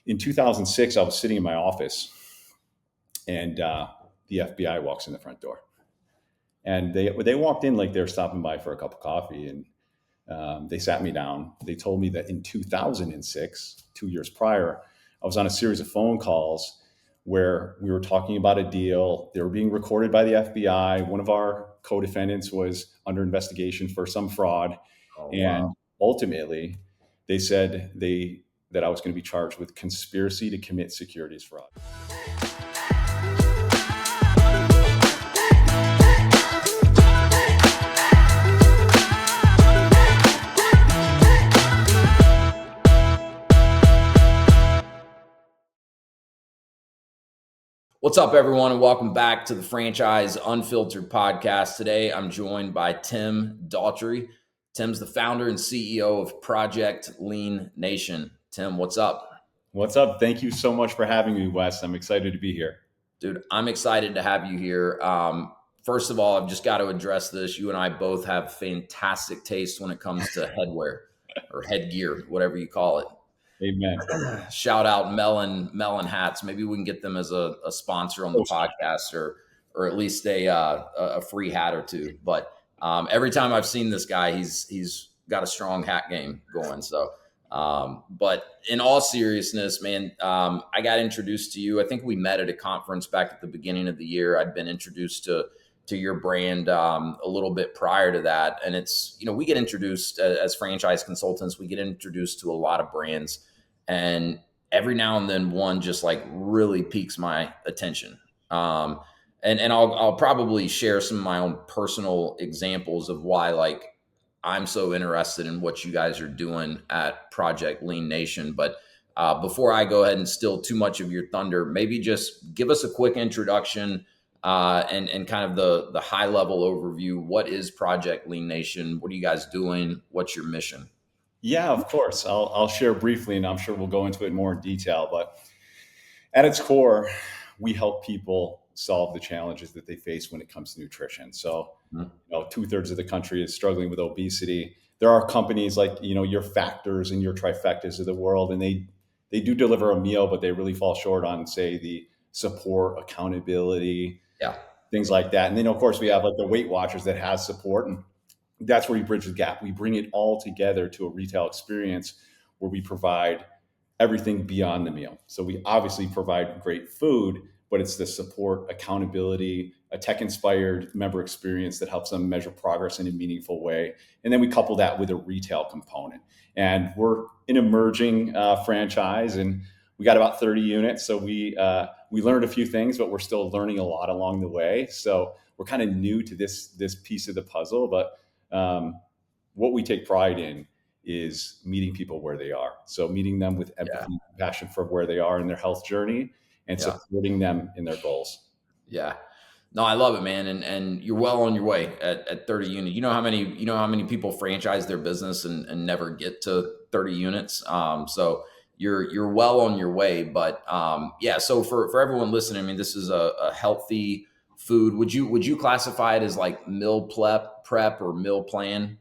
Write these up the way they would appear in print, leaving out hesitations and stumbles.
in 2006, I was sitting in my office, and the FBI walks in the front door. And they walked in like they were stopping by for a cup of coffee, and they sat me down. They told me that in 2006, 2 years prior, I was on a series of phone calls where we were talking about a deal. They were being recorded by the FBI. One of our co-defendants was under investigation for some fraud. Oh, And wow. ultimately, they said that I was going to be charged with conspiracy to commit securities fraud. What's up, everyone, and welcome back to the Franchise Unfiltered podcast. Today, I'm joined by Tim Dougherty. Tim's the founder and CEO of Project Lean Nation. Tim, what's up? What's up? Thank you so much for having me, Wes. I'm excited to be here. Dude, I'm excited to have you here. First of all, I've just got to address this. You and I both have fantastic taste when it comes to headwear or headgear, whatever you call it. Amen. Shout out Melon Hats. Maybe we can get them as a sponsor on the podcast, or at least a free hat or two. But every time I've seen this guy, he's got a strong hat game going. So, but in all seriousness, man, I got introduced to you. I think we met at a conference back at the beginning of the year. I'd been introduced to your brand a little bit prior to that. And it's, we get introduced as franchise consultants, we get introduced to a lot of brands, and every now and then one just like really piques my attention. And I'll probably share some of my own personal examples of why like I'm so interested in what you guys are doing at Project Lean Nation. But before I go ahead and steal too much of your thunder, maybe just give us a quick introduction and kind of the high level overview. What is Project Lean Nation? What are you guys doing? What's your mission? Yeah, of course. I'll share briefly, and I'm sure we'll go into it more in detail. But at its core, we help people solve the challenges that they face when it comes to nutrition. So, 2/3 of the country is struggling with obesity. There are companies like, your Factors and your Trifectas of the world, and they do deliver a meal, but they really fall short on, say, the support, accountability, things like that. And then, of course, we have like the Weight Watchers that has support, and that's where we bridge the gap. We bring it all together to a retail experience where we provide everything beyond the meal. So we obviously provide great food, but it's the support, accountability, a tech-inspired member experience that helps them measure progress in a meaningful way. And then we couple that with a retail component. And we're an emerging franchise, and we got about 30 units. So we learned a few things, but we're still learning a lot along the way. So we're kind of new to this piece of the puzzle, but what we take pride in is meeting people where they are. So meeting them with empathy and compassion for where they are in their health journey, and supporting them in their goals. Yeah. No, I love it, man. And you're well on your way at 30 units. You know how many people franchise their business and never get to 30 units. So you're well on your way. But so for everyone listening, I mean, this is a healthy food. Would you classify it as like meal prep or meal plan?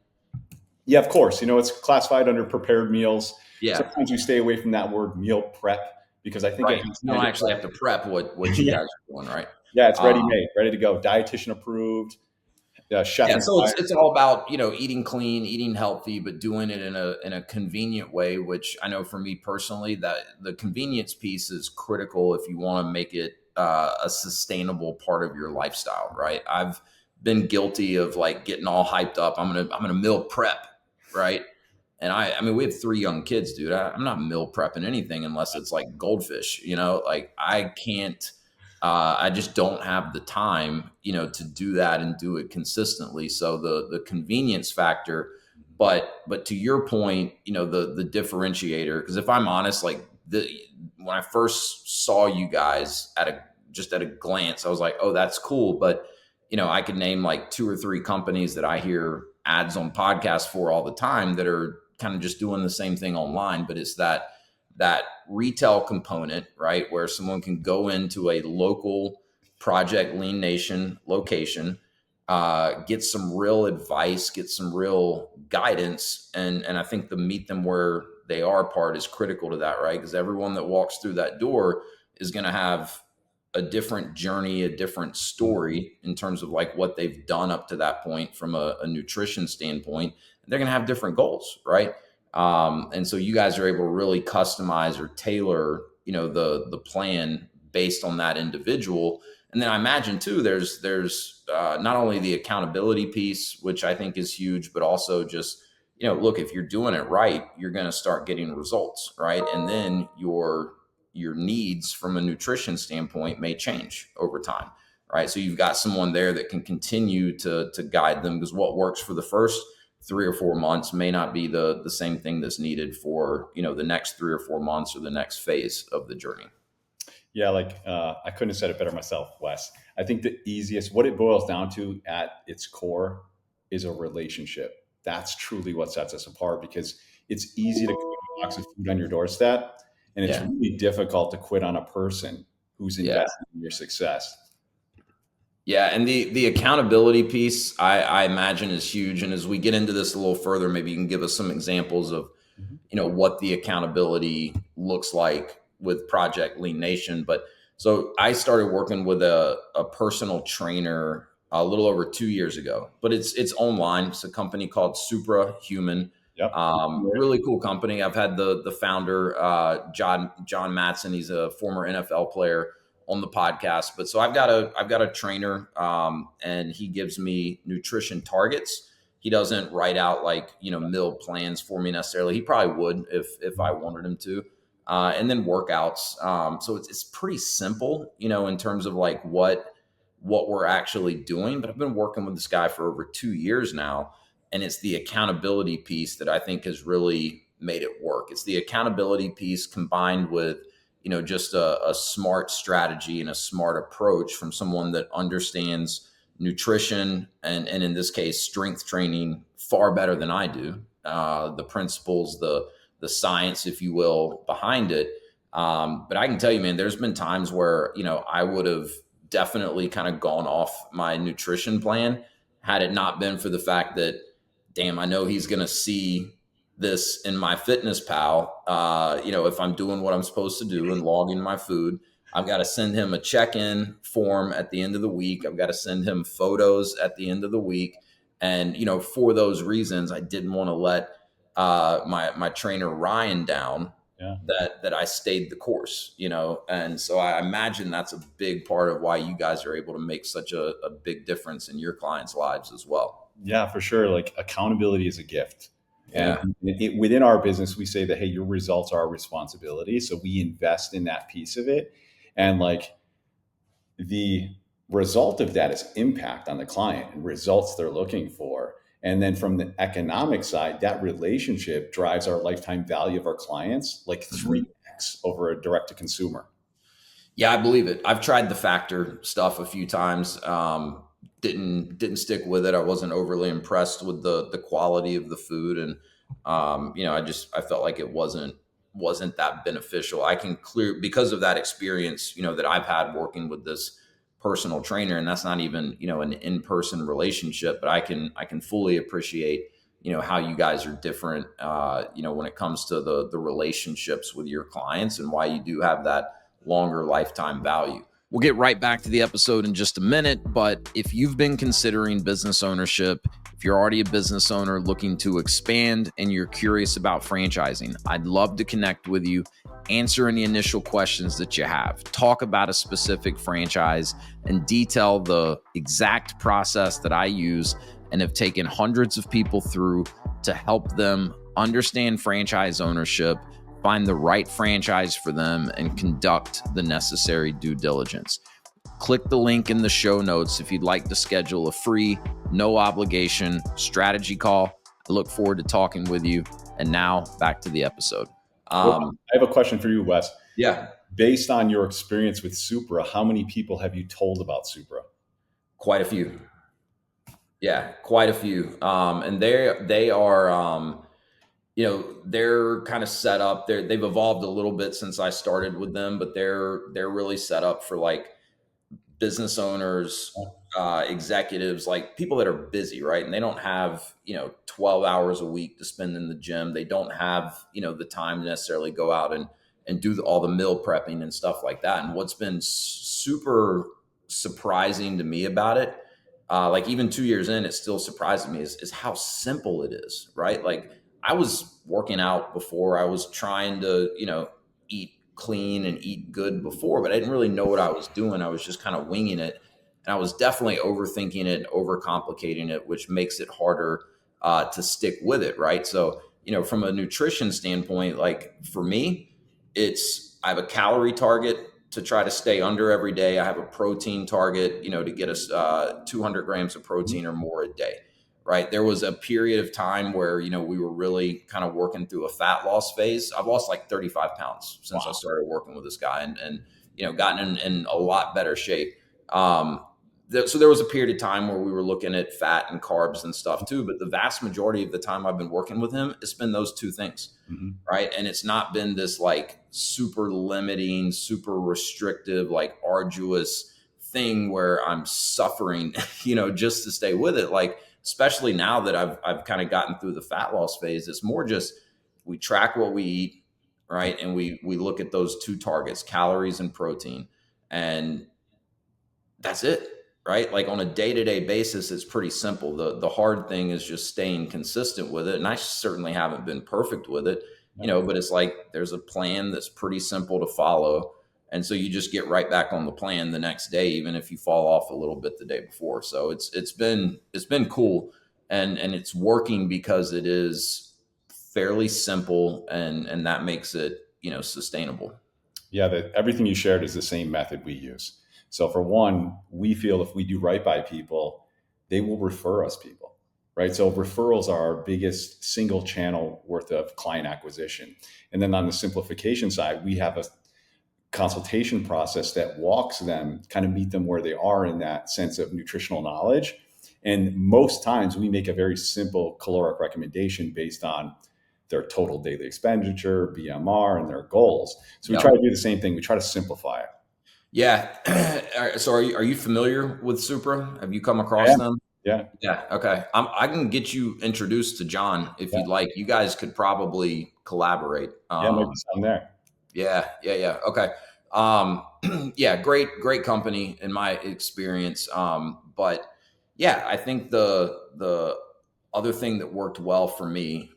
Yeah, of course. It's classified under prepared meals. Yeah. Sometimes you stay away from that word meal prep, because I think you don't actually have to prep what you guys are doing, right? Yeah, it's ready-made, ready to go, dietitian approved, chef. Yeah, so it's all about eating clean, eating healthy, but doing it in a convenient way. Which I know for me personally, that the convenience piece is critical if you want to make it a sustainable part of your lifestyle, right? I've been guilty of like getting all hyped up. I'm gonna meal prep, right? And I mean, we have 3 young kids, dude. I'm not meal prepping anything unless it's like goldfish, like I can't, I just don't have the time, to do that and do it consistently. So the convenience factor, but to your point, the differentiator, because if I'm honest, like when I first saw you guys at a glance, I was like, oh, that's cool. But, I could name like 2 or 3 companies that I hear ads on podcasts for all the time that are kind of just doing the same thing online. But it's that retail component, right? Where someone can go into a local Project Lean Nation location, get some real advice, get some real guidance. And I think the meet them where they are part is critical to that, right? Because everyone that walks through that door is going to have a different journey, a different story in terms of like what they've done up to that point from a nutrition standpoint. They're going to have different goals, right? And so you guys are able to really customize or tailor, the plan based on that individual. And then I imagine too, there's not only the accountability piece, which I think is huge, but also just, look, if you're doing it right, you're going to start getting results, right? And then your needs from a nutrition standpoint may change over time, right? So you've got someone there that can continue to guide them, because what works for the first 3 or 4 months may not be the same thing that's needed for, the next 3 or 4 months or the next phase of the journey. Yeah, I couldn't have said it better myself, Wes. I think the easiest, what it boils down to at its core, is a relationship. That's truly what sets us apart, because it's easy to put a box of food on your doorstep, and it's Yeah. really difficult to quit on a person who's Yeah. invested in your success. Yeah, and the accountability piece, I imagine, is huge. And as we get into this a little further, maybe you can give us some examples of, Mhm. what the accountability looks like with Project Lean Nation. But so I started working with a personal trainer a little over 2 years ago, but it's online. It's a company called Supra Human. Yep. Really cool company. I've had the founder, John Matson. He's a former NFL player on the podcast. But so I've got a trainer, and he gives me nutrition targets. He doesn't write out like, meal plans for me necessarily. He probably would if I wanted him to. And then workouts. So it's pretty simple, in terms of like what we're actually doing. But I've been working with this guy for over 2 years now, and it's the accountability piece that I think has really made it work. It's the accountability piece combined with, just a smart strategy and a smart approach from someone that understands nutrition and in this case strength training far better than I do. The principles, the science, if you will, behind it. But I can tell you, man, there's been times where I would have definitely kind of gone off my nutrition plan had it not been for the fact that, damn, I know he's going to see this in my fitness pal. If I'm doing what I'm supposed to do and logging my food, I've got to send him a check-in form at the end of the week. I've got to send him photos at the end of the week. And, for those reasons, I didn't want to let my trainer Ryan down, Yeah. that I stayed the course, and so I imagine that's a big part of why you guys are able to make such a big difference in your clients' lives as well. Yeah, for sure. Like, accountability is a gift. Yeah. And within our business, we say that, hey, your results are our responsibility. So we invest in that piece of it. And like, the result of that is impact on the client and results they're looking for. And then from the economic side, that relationship drives our lifetime value of our clients like 3x over a direct to consumer. Yeah, I believe it. I've tried the factor stuff a few times. Didn't stick with it. I wasn't overly impressed with the quality of the food, and I felt like it wasn't that beneficial. I can clear because of that experience, that I've had working with this personal trainer, and that's not even an in-person relationship, but I can fully appreciate how you guys are different, when it comes to the relationships with your clients and why you do have that longer lifetime value. We'll get right back to the episode in just a minute, but if you've been considering business ownership, if you're already a business owner looking to expand and you're curious about franchising, I'd love to connect with you, answer any initial questions that you have, talk about a specific franchise, and detail the exact process that I use and have taken hundreds of people through to help them understand franchise ownership, find the right franchise for them, and conduct the necessary due diligence. Click the link in the show notes if you'd like to schedule a free, no obligation strategy call. I look forward to talking with you. And now back to the episode. I have a question for you, Wes. Yeah. Based on your experience with Supra, how many people have you told about Supra? Quite a few. Yeah, quite a few. And they are, they're kind of set up. They've evolved a little bit since I started with them, but they're really set up for like business owners, executives, like people that are busy, right? And they don't have, 12 hours a week to spend in the gym. They don't have, the time to necessarily go out and do all the meal prepping and stuff like that. And what's been super surprising to me about it, like even 2 years in, it still surprises me is how simple it is, right? Like I was working out before, I was trying to, eat clean and eat good before, but I didn't really know what I was doing. I was just kind of winging it. And I was definitely overthinking it and overcomplicating it, which makes it harder to stick with it, right? So, from a nutrition standpoint, like for me, I have a calorie target to try to stay under every day. I have a protein target, to get us 200 grams of protein or more a day, right? There was a period of time where, we were really kind of working through a fat loss phase. I've lost like 35 pounds since I Wow. started working with this guy and gotten in a lot better shape. So there was a period of time where we were looking at fat and carbs and stuff too, but the vast majority of the time I've been working with him, it's been those two things, Mhm. right? And it's not been this like super limiting, super restrictive, like arduous thing where I'm suffering, just to stay with it. Like, especially now that I've kind of gotten through the fat loss phase, it's more just we track what we eat, right? And we look at those two targets, calories and protein. And that's it, right? Like on a day-to-day basis, it's pretty simple. The hard thing is just staying consistent with it. And I certainly haven't been perfect with it, but it's like there's a plan that's pretty simple to follow. And so you just get right back on the plan the next day, even if you fall off a little bit the day before. So it's been cool, and it's working because it is fairly simple, and that makes it, sustainable. Yeah, everything you shared is the same method we use. So for one, we feel if we do right by people, they will refer us people, right? So referrals are our biggest single channel worth of client acquisition. And then on the simplification side, we have a consultation process that walks them, kind of meet them where they are in that sense of nutritional knowledge. And most times we make a very simple caloric recommendation based on their total daily expenditure, BMR, and their goals. So we try Yep. to do the same thing. We try to simplify it. Yeah. So are you familiar with Supra? Have you come I across am. them? Yeah. Yeah. Okay. I can get you introduced to John if Yeah. you'd like. You guys could probably collaborate. Yeah. Maybe some there. Yeah. Yeah. Yeah. Okay. Yeah. Great company in my experience. But yeah, I think the other thing that worked well for me,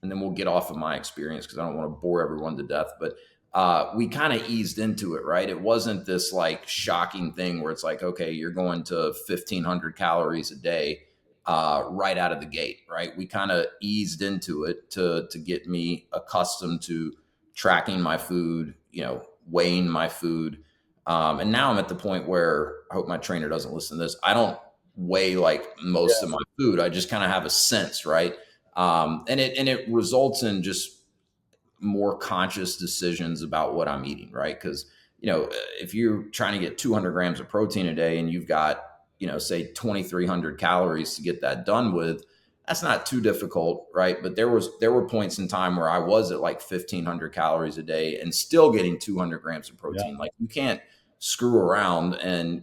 and then we'll get off of my experience because I don't want to bore everyone to death. But we kind of eased into it, right? It wasn't this like shocking thing where it's like, okay, you're going to 1,500 calories a day right out of the gate, right? We kind of eased into it to get me accustomed to tracking my food, weighing my food. And now I'm at the point where I hope my trainer doesn't listen to this. I don't weigh like most of Yeah. my food. I just kind of have a sense, right? And it results in just more conscious decisions about what I'm eating, right? Because if you're trying to get 200 grams of protein a day and you've got say 2,300 calories to get that done with, that's not too difficult, right? But there were points in time where I was at like 1,500 calories a day and still getting 200 grams of Yeah. protein. Like you can't screw around and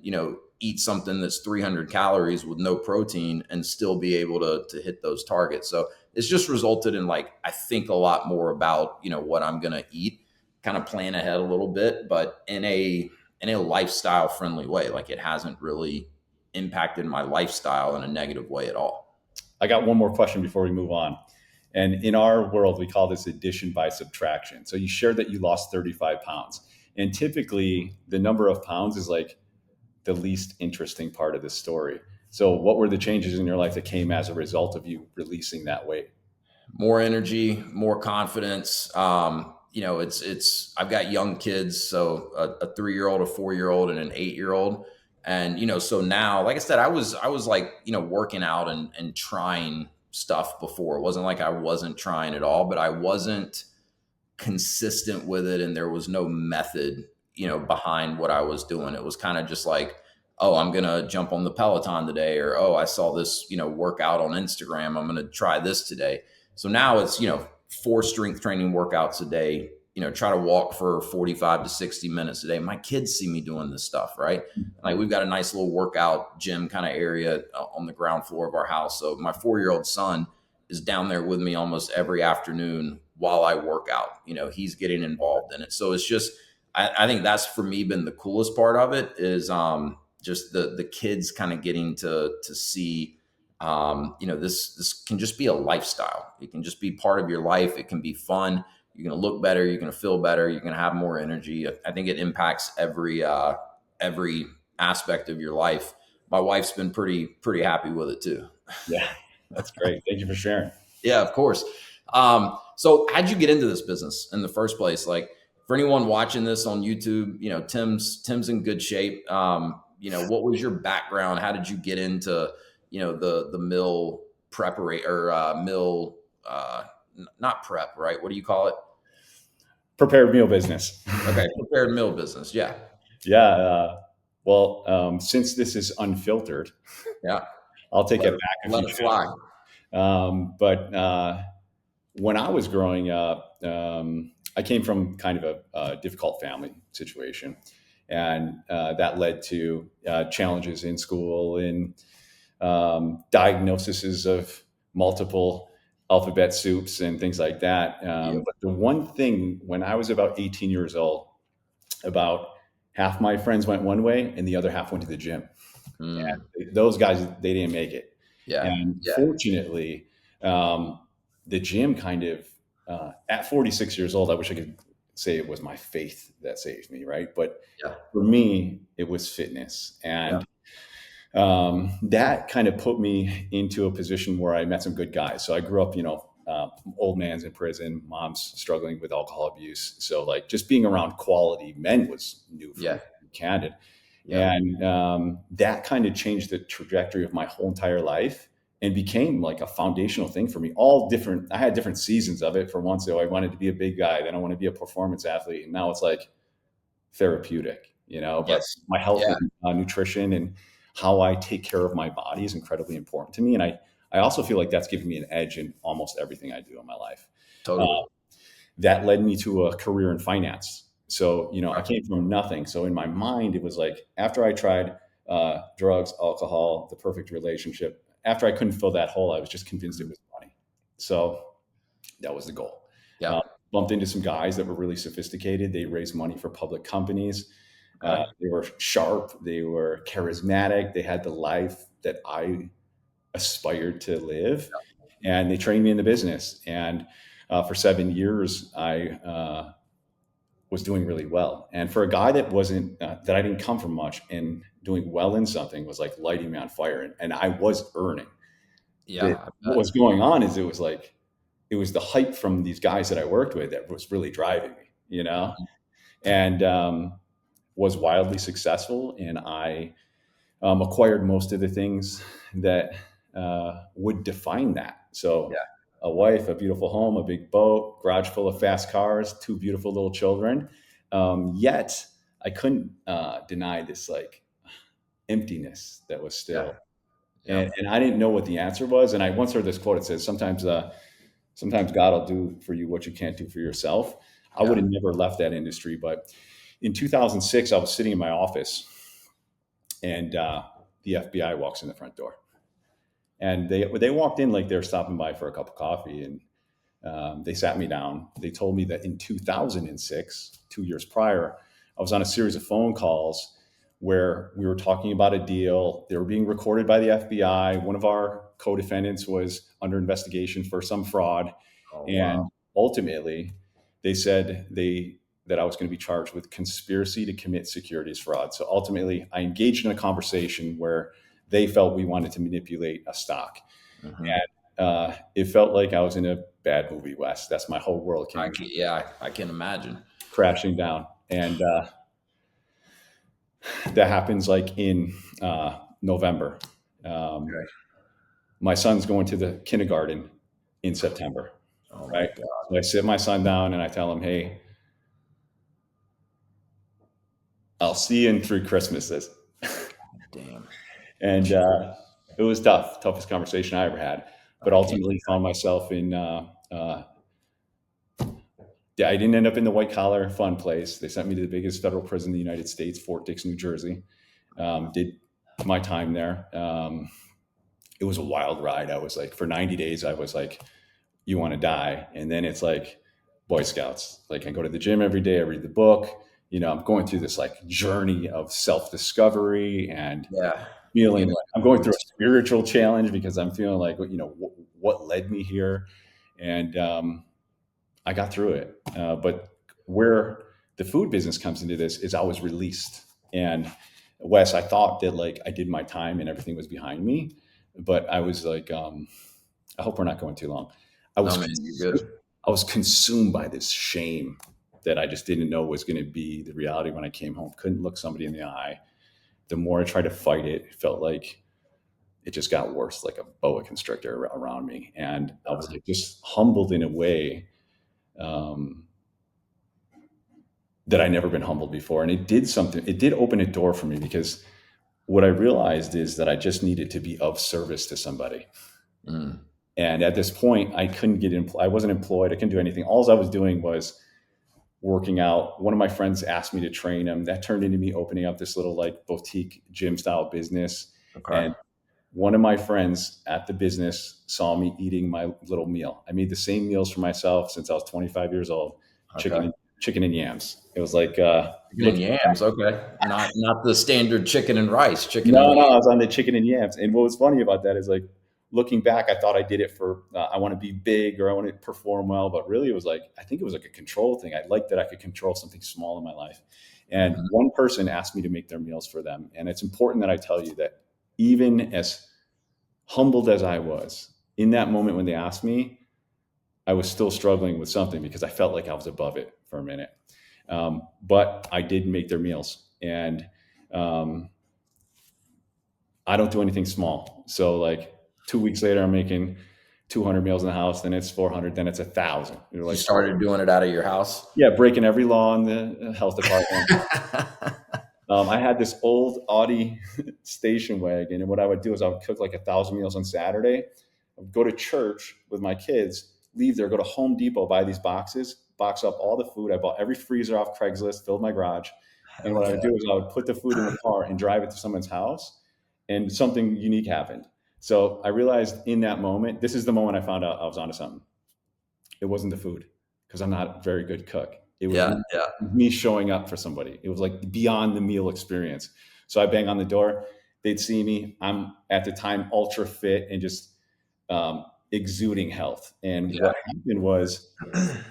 eat something that's 300 calories with no protein and still be able to hit those targets. So it's just resulted in like I think a lot more about what I'm gonna eat, kind of plan ahead a little bit, but in a lifestyle friendly way. Like it hasn't really impacted my lifestyle in a negative way at all. I got one more question before we move on. And in our world, we call this addition by subtraction. So you shared that you lost 35 pounds. And typically, the number of pounds is like the least interesting part of the story. So, what were the changes in your life that came as a result of you releasing that weight? More energy, more confidence. It's I've got young kids, so a 3-year-old, a 4-year-old, and an 8-year-old. And so now, like I said, I was like working out and trying stuff before. It wasn't like I wasn't trying at all, but I wasn't consistent with it, and there was no method behind what I was doing. It was kind of just like, oh, I'm gonna jump on the Peloton today, or oh, I saw this workout on Instagram, I'm gonna try this today. So now it's 4 strength training workouts a day, try to walk for 45 to 60 minutes a day. My kids see me doing this stuff, right? Like we've got a nice little workout gym kind of area on the ground floor of our house. So my 4-year-old son is down there with me almost every afternoon while I work out. He's getting involved in it. So it's just, I think that's for me been the coolest part of it is just the kids kind of getting to see, this can just be a lifestyle. It can just be part of your life. It can be fun. You're going to look better. You're going to feel better. You're going to have more energy. I think it impacts every aspect of your life. My wife's been pretty happy with it too. Yeah, that's great. Thank you for sharing. Yeah, of course. So how'd you get into this business in the first place? Like for anyone watching this on YouTube, Tim's in good shape. What was your background? How did you get into, the mill preparation or mill, not prep, right? What do you call it? Prepared meal business. Okay. Prepared meal business. Yeah. Yeah. Well, since this is unfiltered, Yeah. I'll take it back a Let few it steps. fly. But when I was growing up, I came from kind of a difficult family situation, and that led to challenges in school and diagnoses of multiple alphabet soups and things like that. Yeah. But the one thing, when I was about 18 years old, about half my friends went one way and the other half went to the gym. Mm. And those guys, they didn't make it. Yeah. And Yeah. fortunately, the gym kind of, at 46 years old, I wish I could say it was my faith that saved me, right? But Yeah. for me, it was fitness. And that kind of put me into a position where I met some good guys. So I grew up, old man's in prison, mom's struggling with alcohol abuse. So like just being around quality men was new for me, to be candid. Yeah. And that kind of changed the trajectory of my whole entire life and became like a foundational thing for me. All different, I had different seasons of it. For once, so I wanted to be a big guy, then I want to be a performance athlete. And now it's like therapeutic, but Yes. my health Yeah. and nutrition and how I take care of my body is incredibly important to me. And I also feel like that's giving me an edge in almost everything I do in my life. Totally. That led me to a career in finance. So, I Right. came from nothing. So in my mind, it was like after I tried drugs, alcohol, the perfect relationship, after I couldn't fill that hole, I was just convinced it was money. So that was the goal. Yeah. Bumped into some guys that were really sophisticated. They raised money for public companies. Okay. They were sharp. They were charismatic. They had the life that I aspired to live. And they trained me in the business. And for 7 years, I was doing really well. And for a guy that wasn't, that I didn't come from much, and doing well in something was like lighting me on fire. And I was earning. Yeah. What was going on is it was the hype from these guys that I worked with that was really driving me, and was wildly successful. And I acquired most of the things that would define that. So Yeah. a wife, a beautiful home, a big boat, garage full of fast cars, 2 beautiful little children. Yet I couldn't deny this like emptiness that was still. Yeah. And I didn't know what the answer was. And I once heard this quote. It says, sometimes God will do for you what you can't do for yourself. I would have never left that industry. But in 2006, I was sitting in my office, and the FBI walks in the front door. And they walked in like they were stopping by for a cup of coffee. And they sat me down. They told me that in 2006, 2 years prior, I was on a series of phone calls where we were talking about a deal. They were being recorded by the FBI. One of our co-defendants was under investigation for some fraud. Oh, And wow. ultimately, they said that I was going to be charged with conspiracy to commit securities fraud. So ultimately, I engaged in a conversation where they felt we wanted to manipulate a stock. Mm-hmm. And it felt like I was in a bad movie, Wes. That's my whole world came I can imagine. crashing down. And that happens like in November. Okay. My son's going to the kindergarten in September, Oh my right? God. So I sit my son down and I tell him, hey, I'll see you in 3 Christmases. Damn. And it was tough, toughest conversation I ever had. But ultimately found myself in Yeah, I didn't end up in the white collar fun place. They sent me to the biggest federal prison in the United States, Fort Dix, New Jersey. Did my time there. It was a wild ride. I was like, for 90 days, I was like, you want to die. And then it's like Boy Scouts. Like I go to the gym every day, I read the book. I'm going through this like journey of self discovery and Yeah. feeling Being like I'm going through a spiritual challenge because I'm feeling like, what led me here. And I got through it. But where the food business comes into this is I was released. And Wes, I thought that like I did my time and everything was behind me, but I was like, I hope we're not going too long. I no, was man, you're good. I was consumed by this shame that I just didn't know was going to be the reality when I came home. Couldn't look somebody in the eye. The more I tried to fight it, it felt like it just got worse, like a boa constrictor around me. And I was like just humbled in a way um, that I never been humbled before. And it did something. It did open a door for me because what I realized is that I just needed to be of service to somebody. Mm. And at this point, I couldn't get in. I wasn't employed. I couldn't do anything. All I was doing was working out. One of my friends asked me to train him. That turned into me opening up this little like boutique gym style business. Okay. And one of my friends at the business saw me eating my little meal. I made the same meals for myself since I was 25 years old. Okay. Chicken and yams. It was like Chicken and yams. Okay. Not the standard chicken and rice. Chicken and no, yams. I was on the chicken and yams. And what was funny about that is like looking back, I thought I did it for I want to be big or I want to perform well, but really it was like I think it was like a control thing. I liked that I could control something small in my life. And Mhm. one person asked me to make their meals for them, and it's important that I tell you that even as humbled as I was in that moment when they asked me, I was still struggling with something because I felt like I was above it for a minute. But I did make their meals, and um, I don't do anything small. So like 2 weeks later, I'm making 200 meals in the house. Then it's 400. Then it's 1,000. You're You like, started doing it out of your house. yeah, breaking every law in the health department. I had this old Audi station wagon, and what I would do is I would cook like 1,000 meals on Saturday. I would go to church with my kids, leave there, go to Home Depot, buy these boxes, box up all the food. I bought every freezer off Craigslist, filled my garage, and Hell what I yeah. would do is I would put the food in the car and drive it to someone's house, and something unique happened. So I realized in that moment, this is the moment I found out I was onto something. It wasn't the food because I'm not a very good cook. It was Yeah. Yeah. me showing up for somebody. It was like beyond the meal experience. So I bang on the door. They'd see me. I'm at the time ultra fit and just exuding health. And Yeah. what happened was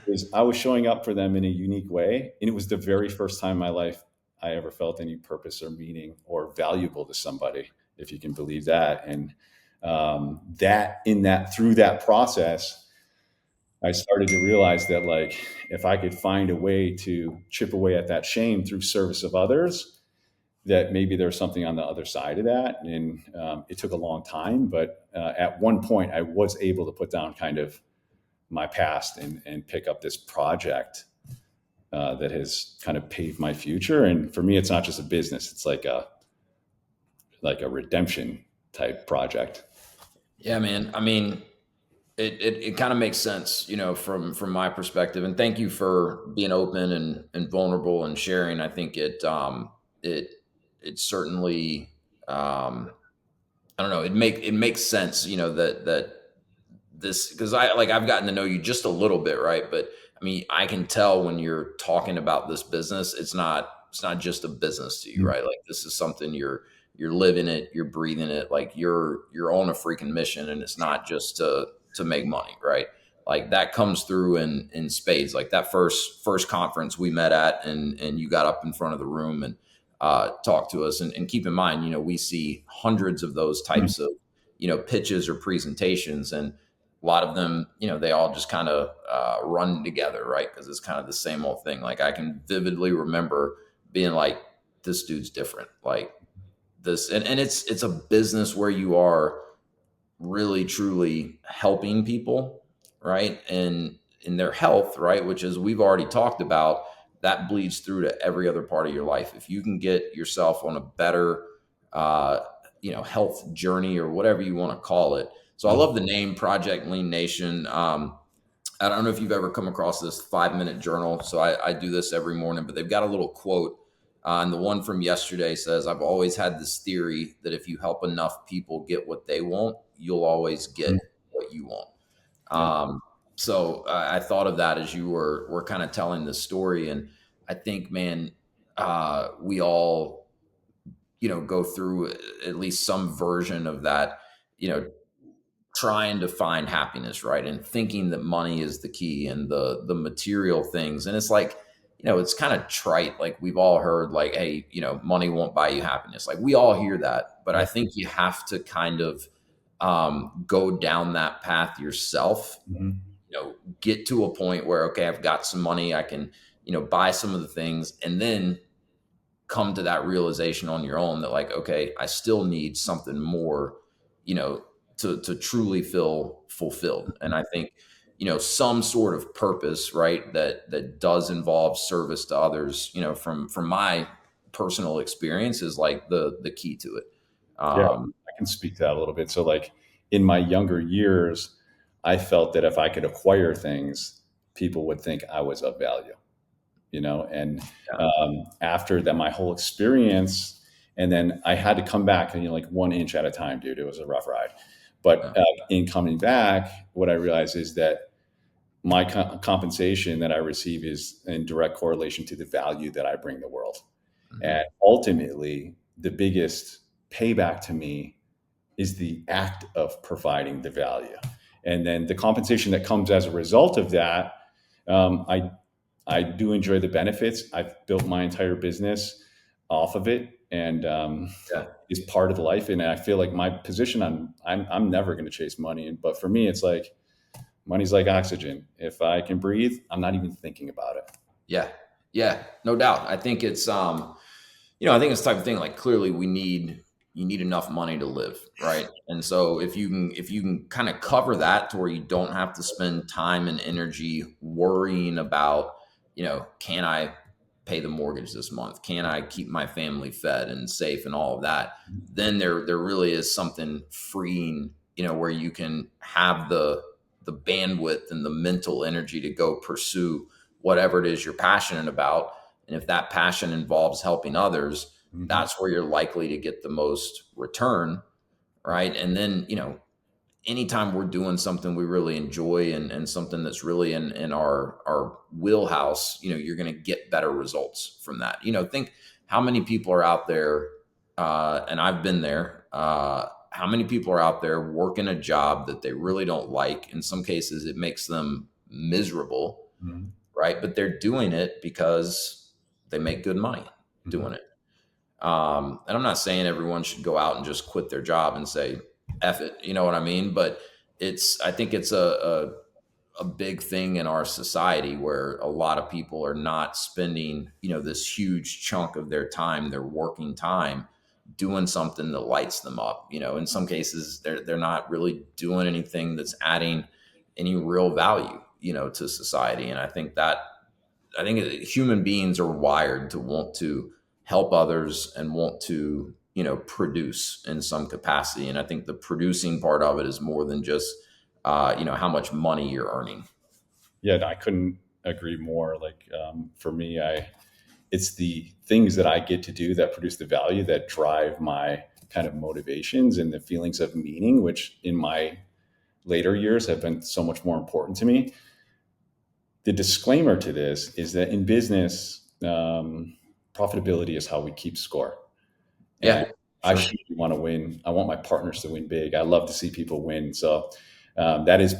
is I was showing up for them in a unique way, and it was the very first time in my life I ever felt any purpose or meaning or valuable to somebody, if you can believe that. And that in that through that process, I started to realize that like if I could find a way to chip away at that shame through service of others, that maybe there's something on the other side of that. And it took a long time, but at one point I was able to put down kind of my past and pick up this project that has kind of paved my future. And for me, it's not just a business; it's like a redemption type project. Yeah, man. I mean, it kind of makes sense, from my perspective. And thank you for being open and vulnerable and sharing. I think it it certainly I don't know, it makes sense, that this, because I've gotten to know you just a little bit, right? But I mean, I can tell when you're talking about this business, it's not just a business to you, right? Like this is something you're living it, you're breathing it, like you're on a freaking mission, and it's not just to make money, right? Like that comes through in spades. Like that first conference we met at, and you got up in front of the room and talked to us, and keep in mind, we see hundreds of those types of pitches or presentations, and a lot of them, they all just kind of run together, right? Because it's kind of the same old thing. Like I can vividly remember being like, this dude's different. Like this, and it's a business where you are really truly helping people, right? And in their health, right? Which is, we've already talked about, that bleeds through to every other part of your life. If you can get yourself on a better, uh, health journey or whatever you want to call it. So I love the name Project Lean Nation. I don't know if you've ever come across this 5 minute journal. So I do this every morning, but they've got a little quote. And the one from yesterday says, I've always had this theory that if you help enough people get what they want, you'll always get Mhm. what you want. Yeah. I thought of that as you were kind of telling the story. And I think, man, we all, go through at least some version of that, you know, trying to find happiness, right? And thinking that money is the key and the material things. And it's like, it's kind of trite. Like we've all heard like, hey, money won't buy you happiness. Like we all hear that, but I Yeah. think you have to kind of go down that path yourself, Mhm. get to a point where, okay, I've got some money, I can, buy some of the things, and then come to that realization on your own that like, okay, I still need something more, you know, to truly feel fulfilled. And I think, some sort of purpose, right, that does involve service to others, from my personal experience is like the key to it. Yeah. Um, I can speak to that a little bit. So, like in my younger years, I felt that if I could acquire things, people would think I was of value. And yeah, after that, my whole experience, and then I had to come back, and like 1 inch at a time, dude. It was a rough ride, but yeah, in coming back, what I realized is that my compensation that I receive is in direct correlation to the value that I bring the world. mhm, And ultimately, the biggest payback to me is the act of providing the value. And then the compensation that comes as a result of that, I do enjoy the benefits. I've built my entire business off of it, and yeah. is part of the life. And I feel like my position, I'm never going to chase money. But for me, it's like money's like oxygen. If I can breathe, I'm not even thinking about it. Yeah. Yeah. No doubt. I think it's I think it's the type of thing like clearly you need enough money to live, right? And so if you can kind of cover that to where you don't have to spend time and energy worrying about, can I pay the mortgage this month? Can I keep my family fed and safe and all of that? Then there really is something freeing, where you can have the bandwidth and the mental energy to go pursue whatever it is you're passionate about. And if that passion involves helping others, Mhm. that's where you're likely to get the most return, right? And then, anytime we're doing something we really enjoy and something that's really in our wheelhouse, you're going to get better results from that. Think how many people are out there, and I've been there. How many people are out there working a job that they really don't like? In some cases, it makes them miserable, Mhm. right? But they're doing it because they make good money Mhm. doing it. And I'm not saying everyone should go out and just quit their job and say, F it, you know what I mean? But I think it's a big thing in our society where a lot of people are not spending, this huge chunk of their time, their working time, doing something that lights them up. In some cases, they're not really doing anything that's adding any real value, to society. And I think human beings are wired to want to help others and want to, produce in some capacity. And I think the producing part of it is more than just, how much money you're earning. Yeah, I couldn't agree more. Like for me, it's the things that I get to do that produce the value that drive my kind of motivations and the feelings of meaning, which in my later years have been so much more important to me. The disclaimer to this is that in business, profitability is how we keep score. And Yeah, I sure. truly want to win. I want my partners to win big. I love to see people win. So that is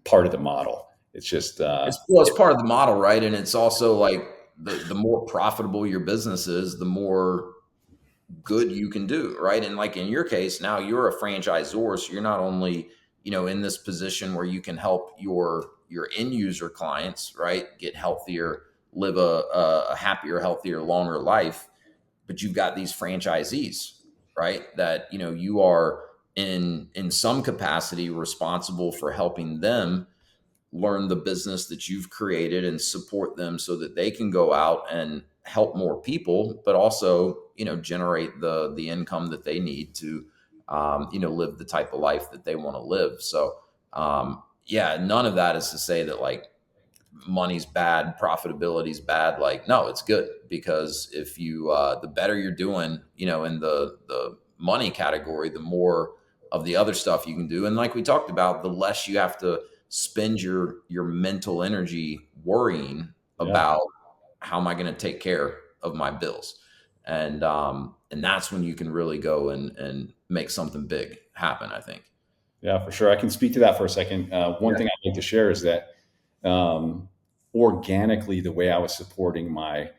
part of the model. It's just, It's part of the model, right? And it's also like the more profitable your business is, the more good you can do, right? And like in your case, now you're a franchisor, so you're not only, in this position where you can help your end user clients, right, get healthier, live a happier, healthier, longer life, but you've got these franchisees, right, that you are in some capacity responsible for helping them learn the business that you've created and support them so that they can go out and help more people, but also, generate the income that they need to, live the type of life that they want to live. So, yeah, none of that is to say that like money's bad, profitability's bad. Like, no, it's good, because if you, the better you're doing, in the money category, the more of the other stuff you can do. And like we talked about, the less you have to spend your mental energy worrying Yeah. about how am I going to take care of my bills. And that's when you can really go and make something big happen, I think. Yeah, for sure. I can speak to that for a second. One Yeah. thing I'd like to share is that um, organically, the way I was supporting my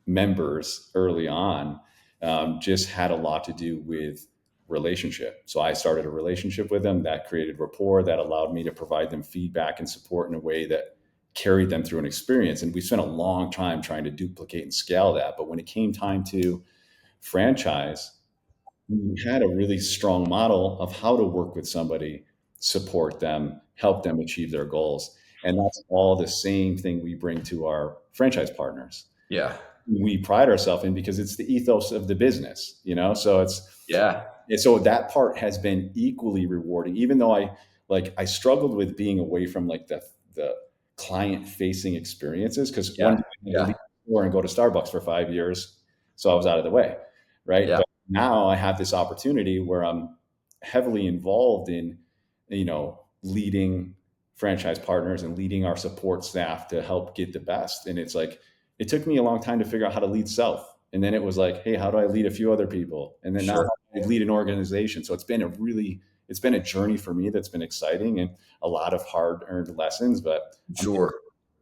members early on just had a lot to do with relationship. So I started a relationship with them that created rapport that allowed me to provide them feedback and support in a way that carried them through an experience. And we spent a long time trying to duplicate and scale that. But when it came time to franchise, we had a really strong model of how to work with somebody, support them, help them achieve their goals. And that's all the same thing we bring to our franchise partners. Yeah. We pride ourselves in because it's the ethos of the business, So Yeah. so that part has been equally rewarding, even though I struggled with being away from like the client facing experiences because one Yeah. day I had to Yeah. leave the store and go to Starbucks for 5 years, so I was out of the way, right? Yeah. But now I have this opportunity where I'm heavily involved in, leading franchise partners and leading our support staff to help get the best. And it's like it took me a long time to figure out how to lead self. And then it was like, hey, how do I lead a few other people? And then now Sure. how do I lead an organization. So it's been a journey for me that's been exciting and a lot of hard earned lessons. But Sure.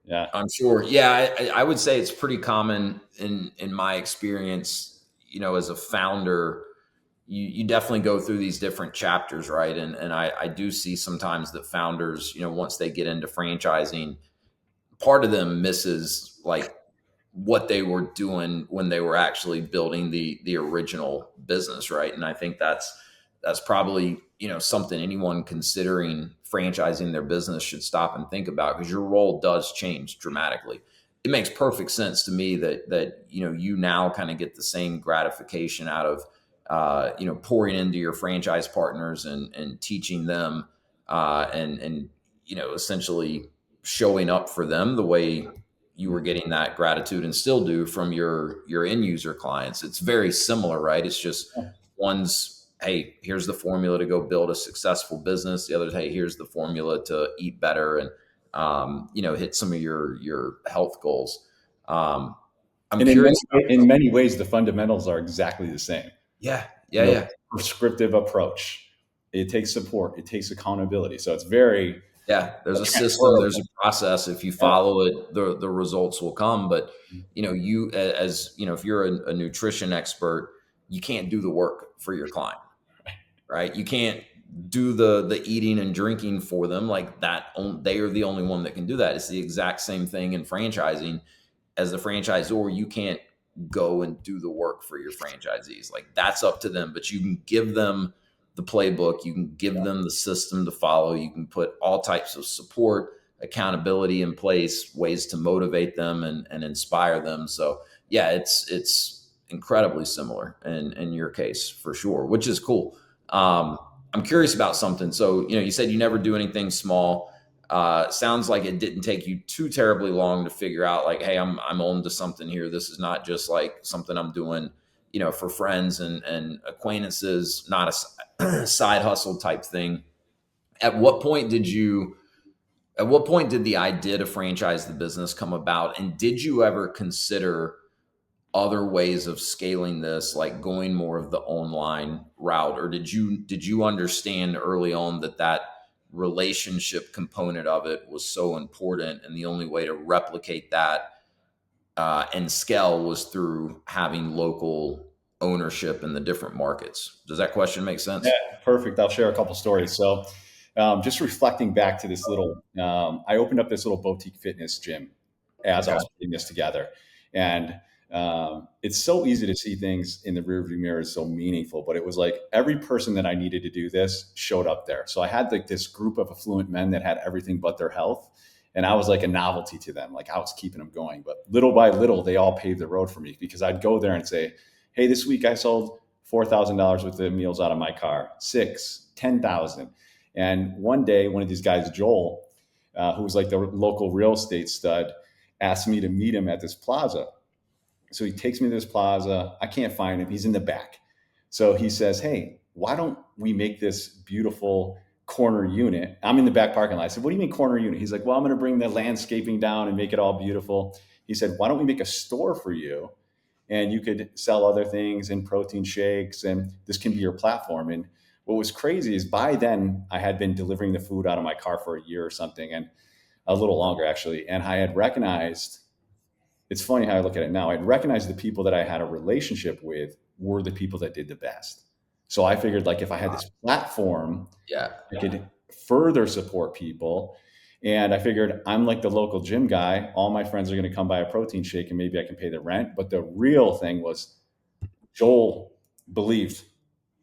yeah, I'm sure. Yeah, I would say it's pretty common in my experience. As a founder, you definitely go through these different chapters, right? And I do see sometimes that founders, once they get into franchising, part of them misses like what they were doing when they were actually building the original business, right? And I think that's probably something anyone considering franchising their business should stop and think about, because your role does change dramatically. It makes perfect sense to me that you now kind of get the same gratification out of pouring into your franchise partners and teaching them and essentially showing up for them the way you were getting that gratitude and still do from your end user clients. It's very similar, right? It's just one's, hey, here's the formula to go build a successful business. The other's, hey, here's the formula to eat better and hit some of your health goals. I'm and curious about in many ways, the fundamentals are exactly the same. yeah, yeah, yeah. Prescriptive approach. It takes support. It takes accountability. So it's very Yeah, there's a system, there's transferable. a process. If you Yeah. follow it, the results will come. But you as if you're a nutrition expert, you can't do the work for your client, right? You can't do the eating and drinking for them like that. They are the only one that can do that. It's the exact same thing in franchising. As the franchisor, you can't go and do the work for your franchisees. Like that's up to them, but you can give them the playbook, you can give them the system to follow, you can put all types of support, accountability in place, ways to motivate them and inspire them. So yeah, it's incredibly similar in your case for sure, which is cool. I'm curious about something. So, you said you never do anything small. Sounds like it didn't take you too terribly long to figure out like, hey, I'm on to something here. This is not just like something I'm doing, for friends and acquaintances, not a side hustle type thing. At what point did you? At what point did the idea to franchise the business come about? And did you ever consider other ways of scaling this, like going more of the online route, or did you understand early on that relationship component of it was so important, and the only way to replicate that and scale was through having local ownership in the different markets? Does that question make Yeah, sense? perfect. I'll share a couple stories. So, just reflecting back to this I opened up this little boutique fitness gym as I Okay. was putting this together, and it's so easy to see things in the rearview mirror is so meaningful. But it was like every person that I needed to do this showed up there. So I had like this group of affluent men that had everything but their health, and I was like a novelty to them. Like I was keeping them going, but little by little, they all paved the road for me because I'd go there and say, "Hey, this week I sold $4,000 worth of meals out of my car, 10,000. And one day, one of these guys, Joel, who was like the local real estate stud, asked me to meet him at this plaza. So he takes me to this plaza. I can't find him. He's in the back. So he says, "Hey, why don't we make this beautiful corner unit?" I'm in the back parking lot. I said, "What do you mean corner unit?" He's like, "Well, I'm going to bring the landscaping down and make it all beautiful." He said, "Why don't we make a store for you? And you could sell other things and protein shakes, and this can be your platform." And what was crazy is by then I had been delivering the food out of my car for a year or something, and a little longer actually. And I had recognized, it's funny how I look at it now. I'd recognized the people that I had a relationship with were the people that did the best. So I figured, like, if I had this platform, Yeah. I could further support people. And I figured, I'm like the local gym guy. All my friends are going to come buy a protein shake and maybe I can pay the rent. But the real thing was Joel believed.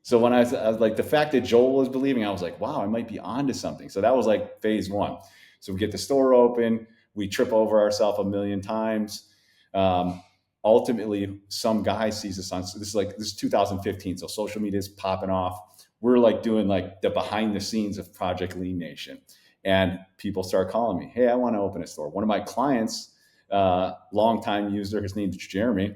So when I was like, the fact that Joel was believing, I was like, wow, I might be onto something. So that was like phase one. So we get the store open, we trip over ourselves a million times. Um, Ultimately, some guy sees us on, so this is 2015. So social media is popping off. We're like doing like the behind the scenes of Project Lean Nation. And people start calling me, "Hey, I want to open a store." One of my clients, longtime user, his name's Jeremy,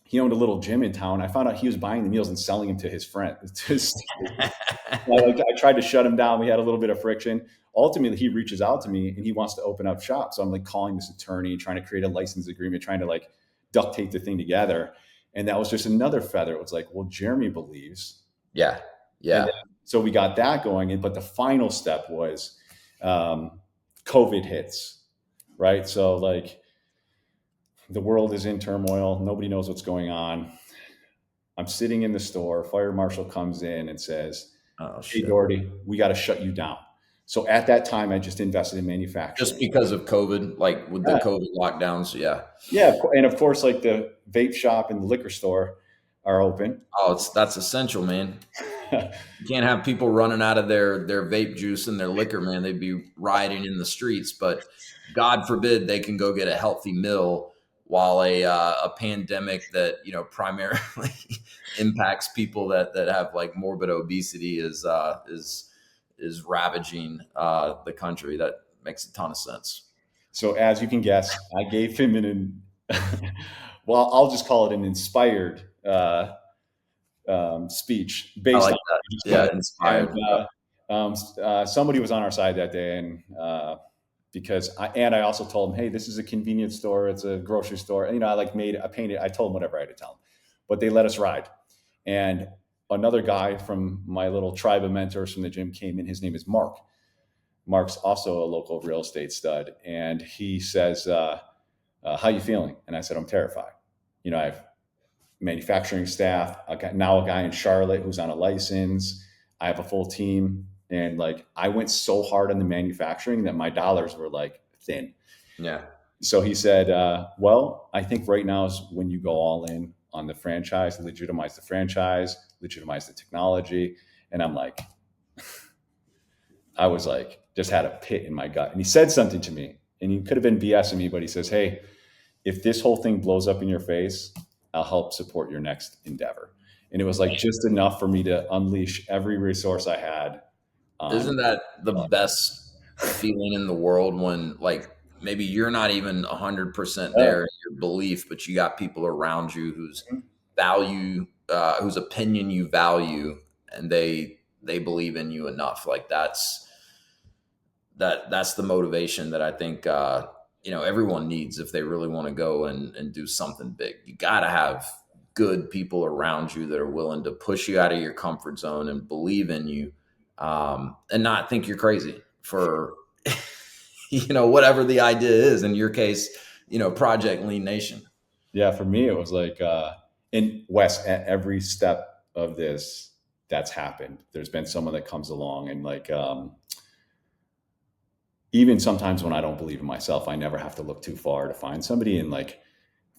he owned a little gym in town. I found out he was buying the meals and selling them to his friend. I tried to shut him down. We had a little bit of friction. Ultimately, he reaches out to me and he wants to open up shop. So I'm like calling this attorney, trying to create a license agreement, trying to like duct tape the thing together. And that was just another feather. It was like, well, Jeremy believes. Yeah. And Yeah. so we got that going. But the final step was COVID hits, right? So like the world is in turmoil. Nobody knows what's going on. I'm sitting in the store. Fire marshal comes in and says, Oh "Hey, shit. Doherty, we got to shut you down." So at that time, I just invested in Just manufacturing. because of COVID, like with the Yeah, COVID lockdowns. Yeah. yeah, and of course, like the vape shop and the liquor store are open. Oh, that's essential, man. You can't have people running out of their vape juice and their liquor, man. They'd be rioting in the streets. But God forbid they can go get a healthy meal while a pandemic that primarily impacts people that have like morbid obesity is ravaging the country. That makes a ton of sense. So as you can guess, I gave him well, I'll just call it an inspired speech I based like on that. what you Yeah, said. And inspired. Yeah. somebody was on our side that day, and because I also told him, "Hey, this is a convenience store. It's a grocery store." And, I like I told him whatever I had to tell him, but they let us ride. And another guy from my little tribe of mentors from the gym came in. His name is Mark. Mark's also a local real estate stud, and he says, "How you feeling?" And I said, "I'm terrified. I have manufacturing staff. I got now a guy in Charlotte who's on a license. I have a full team, and like I went so hard on the manufacturing that my dollars were like thin." Yeah. So he said, "Well, I think right now is when you go all in on the franchise, legitimize the technology." And I'm like, I was like, just had a pit in my gut. And he said something to me, and he could have been BSing me, but he says, "Hey, if this whole thing blows up in your face, I'll help support your next endeavor." And it was like just enough for me to unleash every resource I had on. Isn't that the best feeling in the world when like maybe you're not even 100% Yeah. there in your belief, but you got people around you whose opinion you value, and they believe in you enough. Like that's the motivation that I think everyone needs if they really want to go and do something big. You got to have good people around you that are willing to push you out of your comfort zone and believe in you, and not think you're crazy for whatever the idea is. In your case, Project Lean Nation. Yeah, for me, it was like, in Wes, at every step of this that's happened, there's been someone that comes along and like, even sometimes when I don't believe in myself, I never have to look too far to find somebody. And like,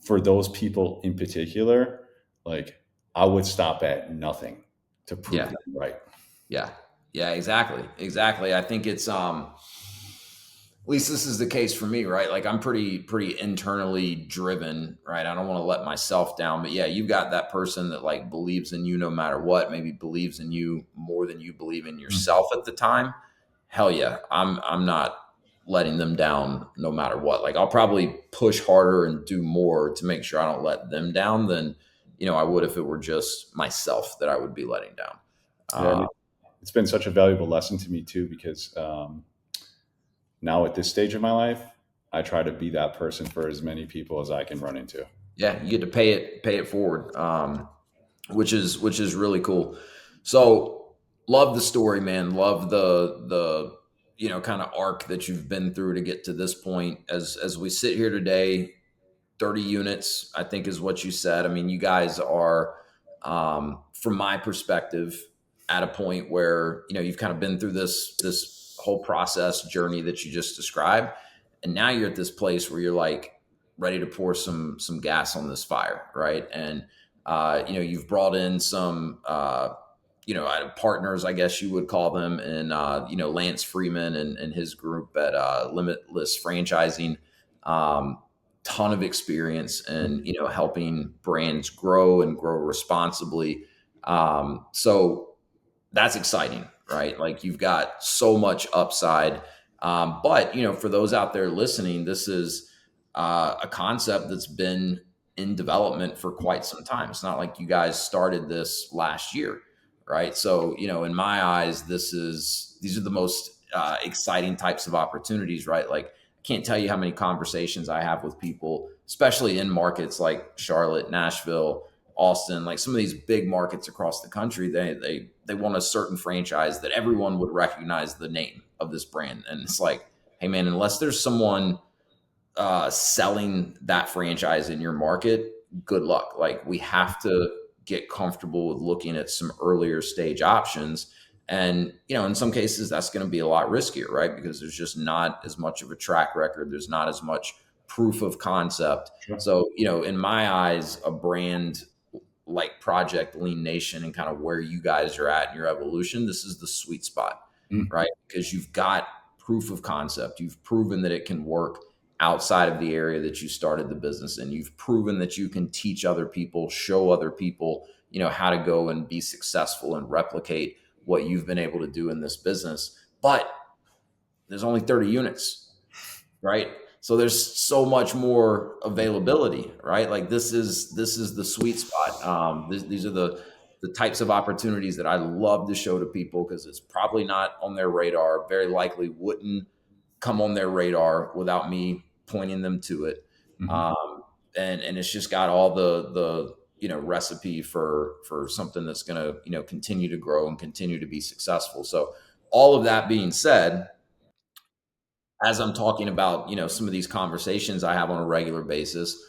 for those people in particular, like I would stop at nothing to prove Yeah. them right. Yeah. Yeah, exactly. Exactly. I think it's least this is the case for me, right? Like I'm pretty internally driven, right? I don't want to let myself down, but yeah, you've got that person that like believes in you no matter what, maybe believes in you more than you believe in yourself at the time. Hell yeah, I'm not letting them down no matter what. Like I'll probably push harder and do more to make sure I don't let them down than I would if it were just myself that I would be letting down. Yeah, and Uh, it's been such a valuable lesson to me too, because now at this stage of my life, I try to be that person for as many people as I can run into. yeah, you get to pay it forward, which is really cool. So love the story, man. Love the kind of arc that you've been through to get to this point. As we sit here today, 30 units, I think is what you said. I mean, you guys are, from my perspective, at a point where, you've kind of been through this whole process journey that you just described. And now you're at this place where you're like ready to pour some gas on this fire. Right. And, you've brought in some, partners, I guess you would call them, and, Lance Freeman and his group at Limitless Franchising. Um, Ton of experience and helping brands grow and grow responsibly. So that's exciting, right? Like you've got so much upside. But for those out there listening, this is a concept that's been in development for quite some time. It's not like you guys started this last year, right? So in my eyes, these are the most exciting types of opportunities, right? Like I can't tell you how many conversations I have with people, especially in markets like Charlotte, Nashville, Austin, like some of these big markets across the country. They want a certain franchise that everyone would recognize the name of this brand, and it's like, hey man, unless there's someone selling that franchise in your market, good luck. Like we have to get comfortable with looking at some earlier stage options. And, in some cases that's going to be a lot riskier, right? Because there's just not as much of a track record. There's not as much proof of concept. Sure. So, in my eyes, a brand like Project Lean Nation and kind of where you guys are at in your evolution, this is the sweet spot, Mm. right? Because you've got proof of concept. You've proven that it can work outside of the area that you started the business in. You've proven that you can teach other people, show other people, how to go and be successful and replicate what you've been able to do in this business. But there's only 30 units, right? So there's so much more availability, right? Like this is the sweet spot. These are the types of opportunities that I love to show to people because it's probably not on their radar. Very likely wouldn't come on their radar without me pointing them to it. Mhm. Um, and it's just got all the recipe for something that's going to continue to grow and continue to be successful. So all of that being said, as I'm talking about, some of these conversations I have on a regular basis,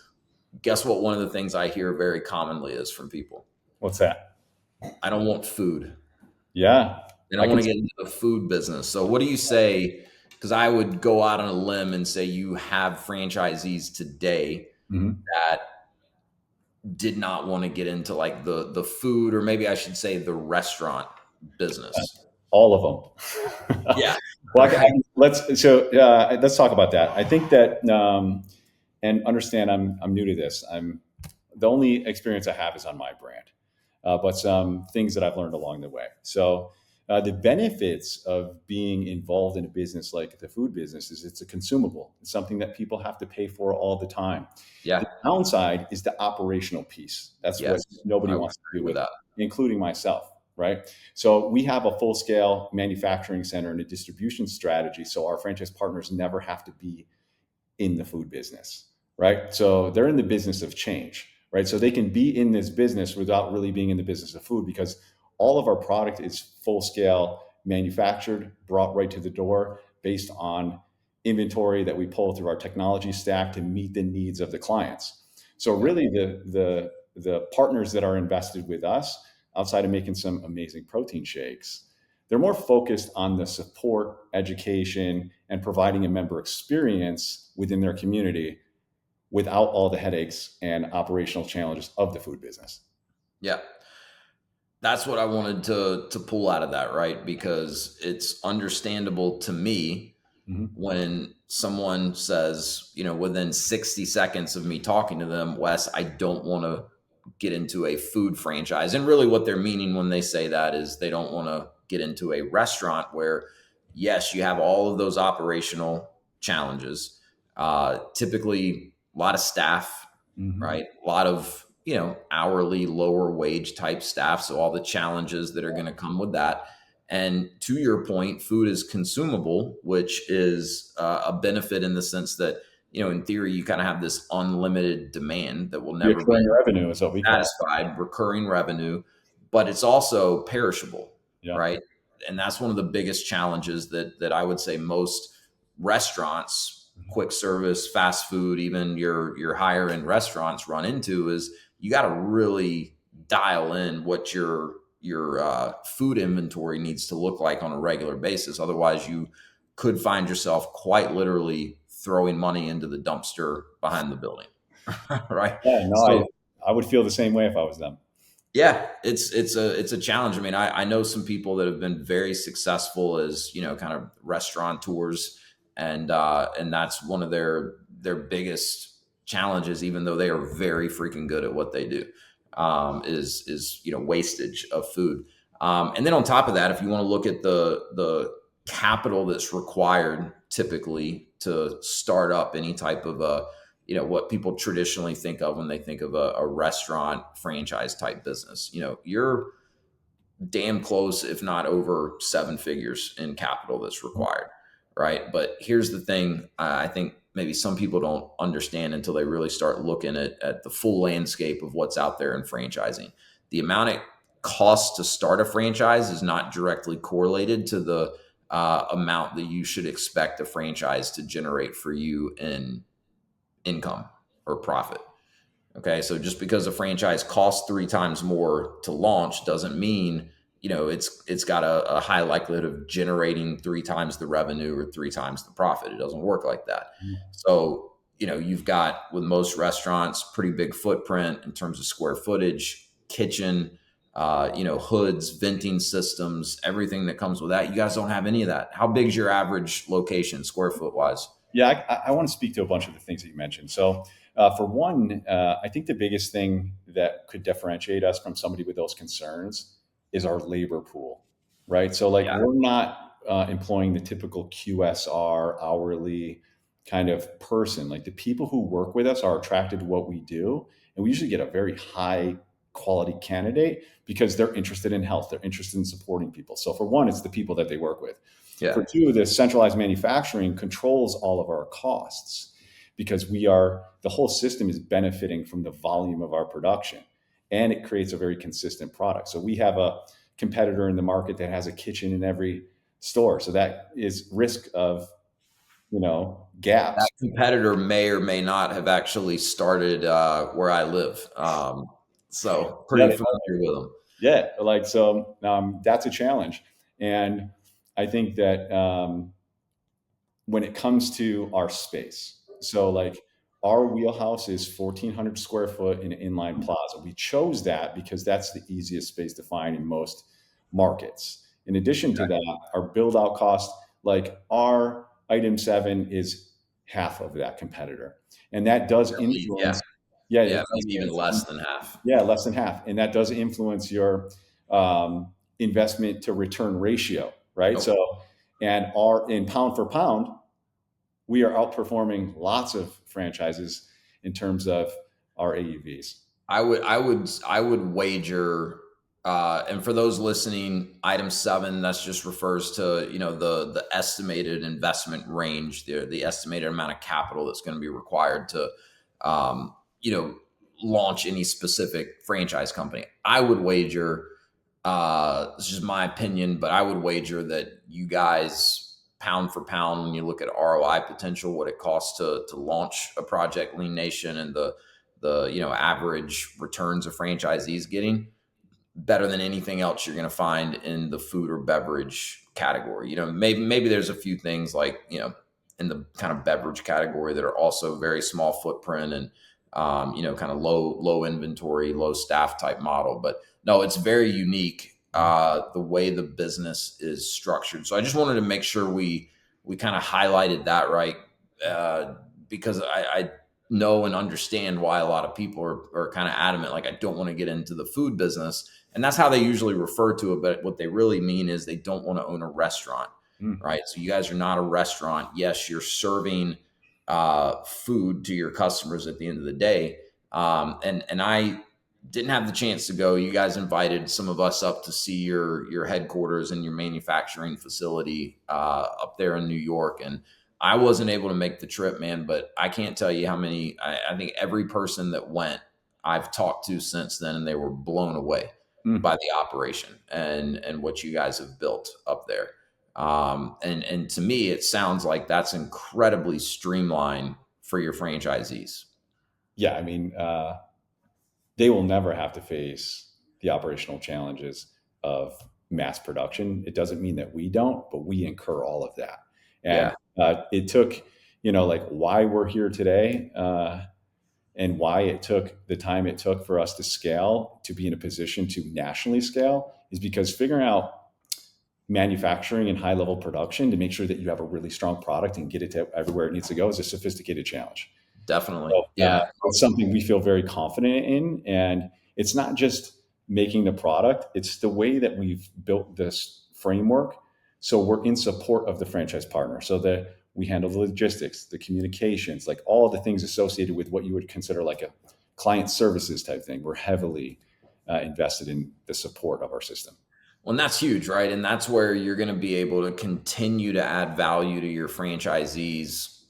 guess what? One of the things I hear very commonly is from people, What's that? I don't want food. Yeah, They I don't can. want to get into the food business. So what do you say? Because I would go out on a limb and say you have franchisees today Mhm. that did not want to get into like the food, or maybe I should say the restaurant business. All of them. Yeah. Well, Right. let's talk about that. I think that and understand I'm new to this. I'm the only experience I have is on my brand, but some things that I've learned along the way. So the benefits of being involved in a business like the food business is it's a consumable. It's something that people have to pay for all the time. The Yeah. downside is the operational piece. That's what Yes. nobody I would wants to do agree with with it, that. including myself. Right. So we have a full scale manufacturing center and a distribution strategy. So our franchise partners never have to be in the food business. Right. So they're in the business of change. Right. So they can be in this business without really being in the business of food because all of our product is full scale manufactured, brought right to the door based on inventory that we pull through our technology stack to meet the needs of the clients. So Yeah. really the partners that are invested with us outside of making some amazing protein shakes, they're more focused on the support, education, and providing a member experience within their community without all the headaches and operational challenges of the food business. Yeah. That's what I wanted to pull out of that, right? Because it's understandable to me Mhm. when someone says, within 60 seconds of me talking to them, Wes, I don't want to get into a food franchise. And really what they're meaning when they say that is they don't want to get into a restaurant where, yes, you have all of those operational challenges, typically a lot of staff, Mm-hmm. right? A lot of, hourly, lower wage type staff. So all the challenges that are going to come with that. And to your point, food is consumable, which is a benefit in the sense that, in theory, you kind of have this unlimited demand that will never be Recurring revenue is what we call satisfied, recurring revenue, but it's also perishable, it. Yeah. right? And that's one of the biggest challenges that I would say most restaurants, quick service, fast food, even your higher end restaurants run into is you got to really dial in what your food inventory needs to look like on a regular basis. Otherwise, you could find yourself quite literally throwing money into the dumpster behind the building, right? Yeah. No, So I would feel the same way if I was them. yeah, it's a challenge. I mean, I know some people that have been very successful as kind of restaurateurs, and that's one of their biggest challenges. Even though they are very freaking good at what they do, is wastage of food. And then on top of that, if you want to look at the capital that's required typically to start up any type of a what people traditionally think of when they think of a restaurant franchise type business. You're damn close, if not over seven figures in capital that's required, right? But here's the thing: I think maybe some people don't understand until they really start looking at the full landscape of what's out there in franchising. The amount it costs to start a franchise is not directly correlated to the amount that you should expect a franchise to generate for you in income or profit. Okay. So just because a franchise costs three times more to launch doesn't mean, it's got a high likelihood of generating three times the revenue or three times the profit. It doesn't work like that. So, you've got with most restaurants, pretty big footprint in terms of square footage, kitchen, hoods, venting systems, everything that comes with that. You guys don't have any of that. How big is your average location square foot wise? Yeah, I want to speak to a bunch of the things that you mentioned. So, for one, I think the biggest thing that could differentiate us from somebody with those concerns is our labor pool, right? So, like, Yeah. we're not employing the typical QSR hourly kind of person. Like, the people who work with us are attracted to what we do, and we usually get a very high quality candidate because they're interested in health, they're interested in supporting people. So, for one, it's the people that they work with. Yeah. For two, the centralized manufacturing controls all of our costs because the whole system is benefiting from the volume of our production, and it creates a very consistent product. So we have a competitor in the market that has a kitchen in every store. So that is risk of, gaps. That competitor may or may not have actually started where I live. So Yeah, pretty familiar with them. yeah. Like, so that's a challenge. And I think that, when it comes to our space. So, like, our wheelhouse is 1,400 square foot in an inline plaza. We chose that because that's the easiest space to find in most markets. In addition to that, our build out cost, like our item 7 is half of that competitor. And that does Really, yeah, influence, yeah, yeah, it does, maybe even less than half. yeah, less than half. And that does influence your investment to return ratio, right? Nope. So, and our in pound for pound, we are outperforming lots of franchises in terms of our AUVs. I would wager, and for those listening, item 7 that's just refers to the estimated investment range, the estimated amount of capital that's going to be required to um, you know launch any specific franchise company. I would wager, this is just my opinion, but I would wager that you guys, pound for pound, when you look at ROI potential, what it costs to launch a project, Lean Nation, and the average returns a franchisees getting, better than anything else you're going to find in the food or beverage category. Maybe there's a few things like in the kind of beverage category that are also very small footprint and kind of low inventory, low staff type model. But no, it's very unique, the way the business is structured. So I just wanted to make sure we kind of highlighted that, right. uh, because I know and understand why a lot of people are kind of adamant, like, I don't want to get into the food business. And that's how they usually refer to it. But what they really mean is they don't want to own a restaurant, Mm. right? So you guys are not a restaurant. Yes, you're serving food to your customers at the end of the day. And I didn't have the chance to go. You guys invited some of us up to see your headquarters and your manufacturing facility up there in New York, and I wasn't able to make the trip, man. But I can't tell you how many. I think every person that went, I've talked to since then, and they were blown away Mm. by the operation and what you guys have built up there. And to me, it sounds like that's incredibly streamlined for your franchisees. Yeah, I mean, they will never have to face the operational challenges of mass production. It doesn't mean that we don't, but we incur all of that. And Yeah, it took, like why we're here today, and why it took the time it took for us to scale to be in a position to nationally scale is because figuring out manufacturing and high level production to make sure that you have a really strong product and get it to everywhere it needs to go is a sophisticated challenge. definitely. So Yeah, it's something we feel very confident in. And it's not just making the product, it's the way that we've built this framework. So we're in support of the franchise partner so that we handle the logistics, the communications, like all the things associated with what you would consider like a client services type thing. We're heavily invested in the support of our system. well, and that's huge, right? And that's where you're going to be able to continue to add value to your franchisees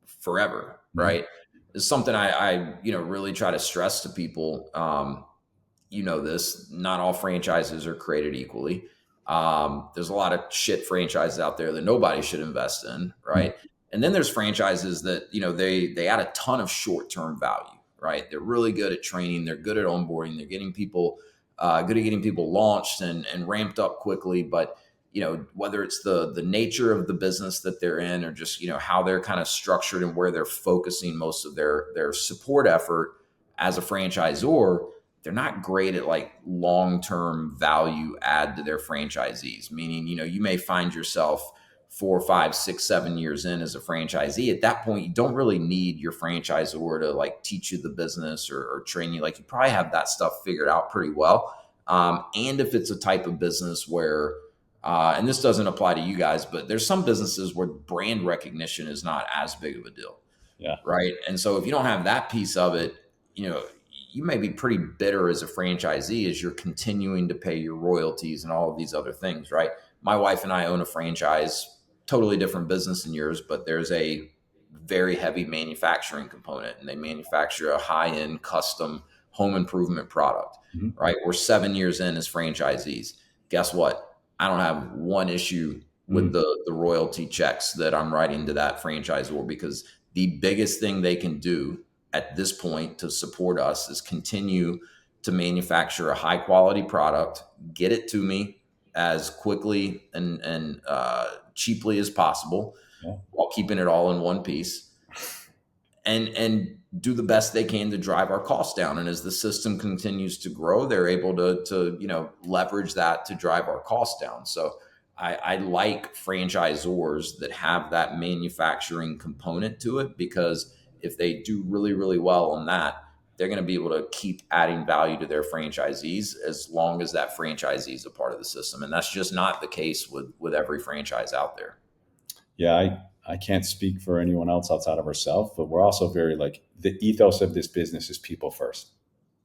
forever, Mhm. right? It's something I really try to stress to people. This, not all franchises are created equally. There's a lot of shit franchises out there that nobody should invest in, right? And then there's franchises that they add a ton of short-term value, right? They're really good at training, they're good at onboarding, they're getting people good at getting people launched and ramped up quickly. But whether it's the nature of the business that they're in, or just how they're kind of structured and where they're focusing most of their support effort as a franchisor, they're not great at like long-term value add to their franchisees. Meaning, you may find yourself 4, 5, 6, 7 years in as a franchisee. At that point, you don't really need your franchisor to like teach you the business or train you. Like, you probably have that stuff figured out pretty well. And if it's a type of business where, and this doesn't apply to you guys, but there's some businesses where brand recognition is not as big of a deal, Yeah. right? And so if you don't have that piece of it, you know, you may be pretty bitter as a franchisee as you're continuing to pay your royalties and all of these other things, right? My wife and I own a franchise, totally different business than yours, but there's a very heavy manufacturing component, and they manufacture a high-end custom home improvement product, Mhm. right? We're 7 years in as franchisees. Guess what? I don't have one issue with Mm. the royalty checks that I'm writing to that franchisor, because the biggest thing they can do at this point to support us is continue to manufacture a high quality product, get it to me as quickly and cheaply as possible, Yeah. while keeping it all in one piece, and do the best they can to drive our costs down. And as the system continues to grow, they're able to leverage that to drive our costs down. So I like franchisors that have that manufacturing component to it, because if they do really, really well on that, they're going to be able to keep adding value to their franchisees as long as that franchisee is a part of the system. And that's just not the case with every franchise out there. Yeah, I can't speak for anyone else outside of ourselves, but we're also very like the ethos of this business is people first,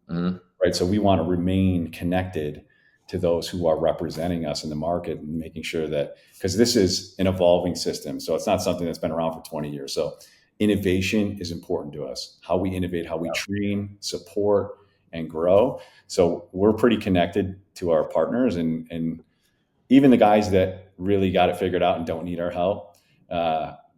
Mhm. right? So we want to remain connected to those who are representing us in the market and making sure that, because this is an evolving system. So it's not something that's been around for 20 years. So innovation is important to us. How we innovate, how we train, support, and grow. So we're pretty connected to our partners, and even the guys that really got it figured out and don't need our help,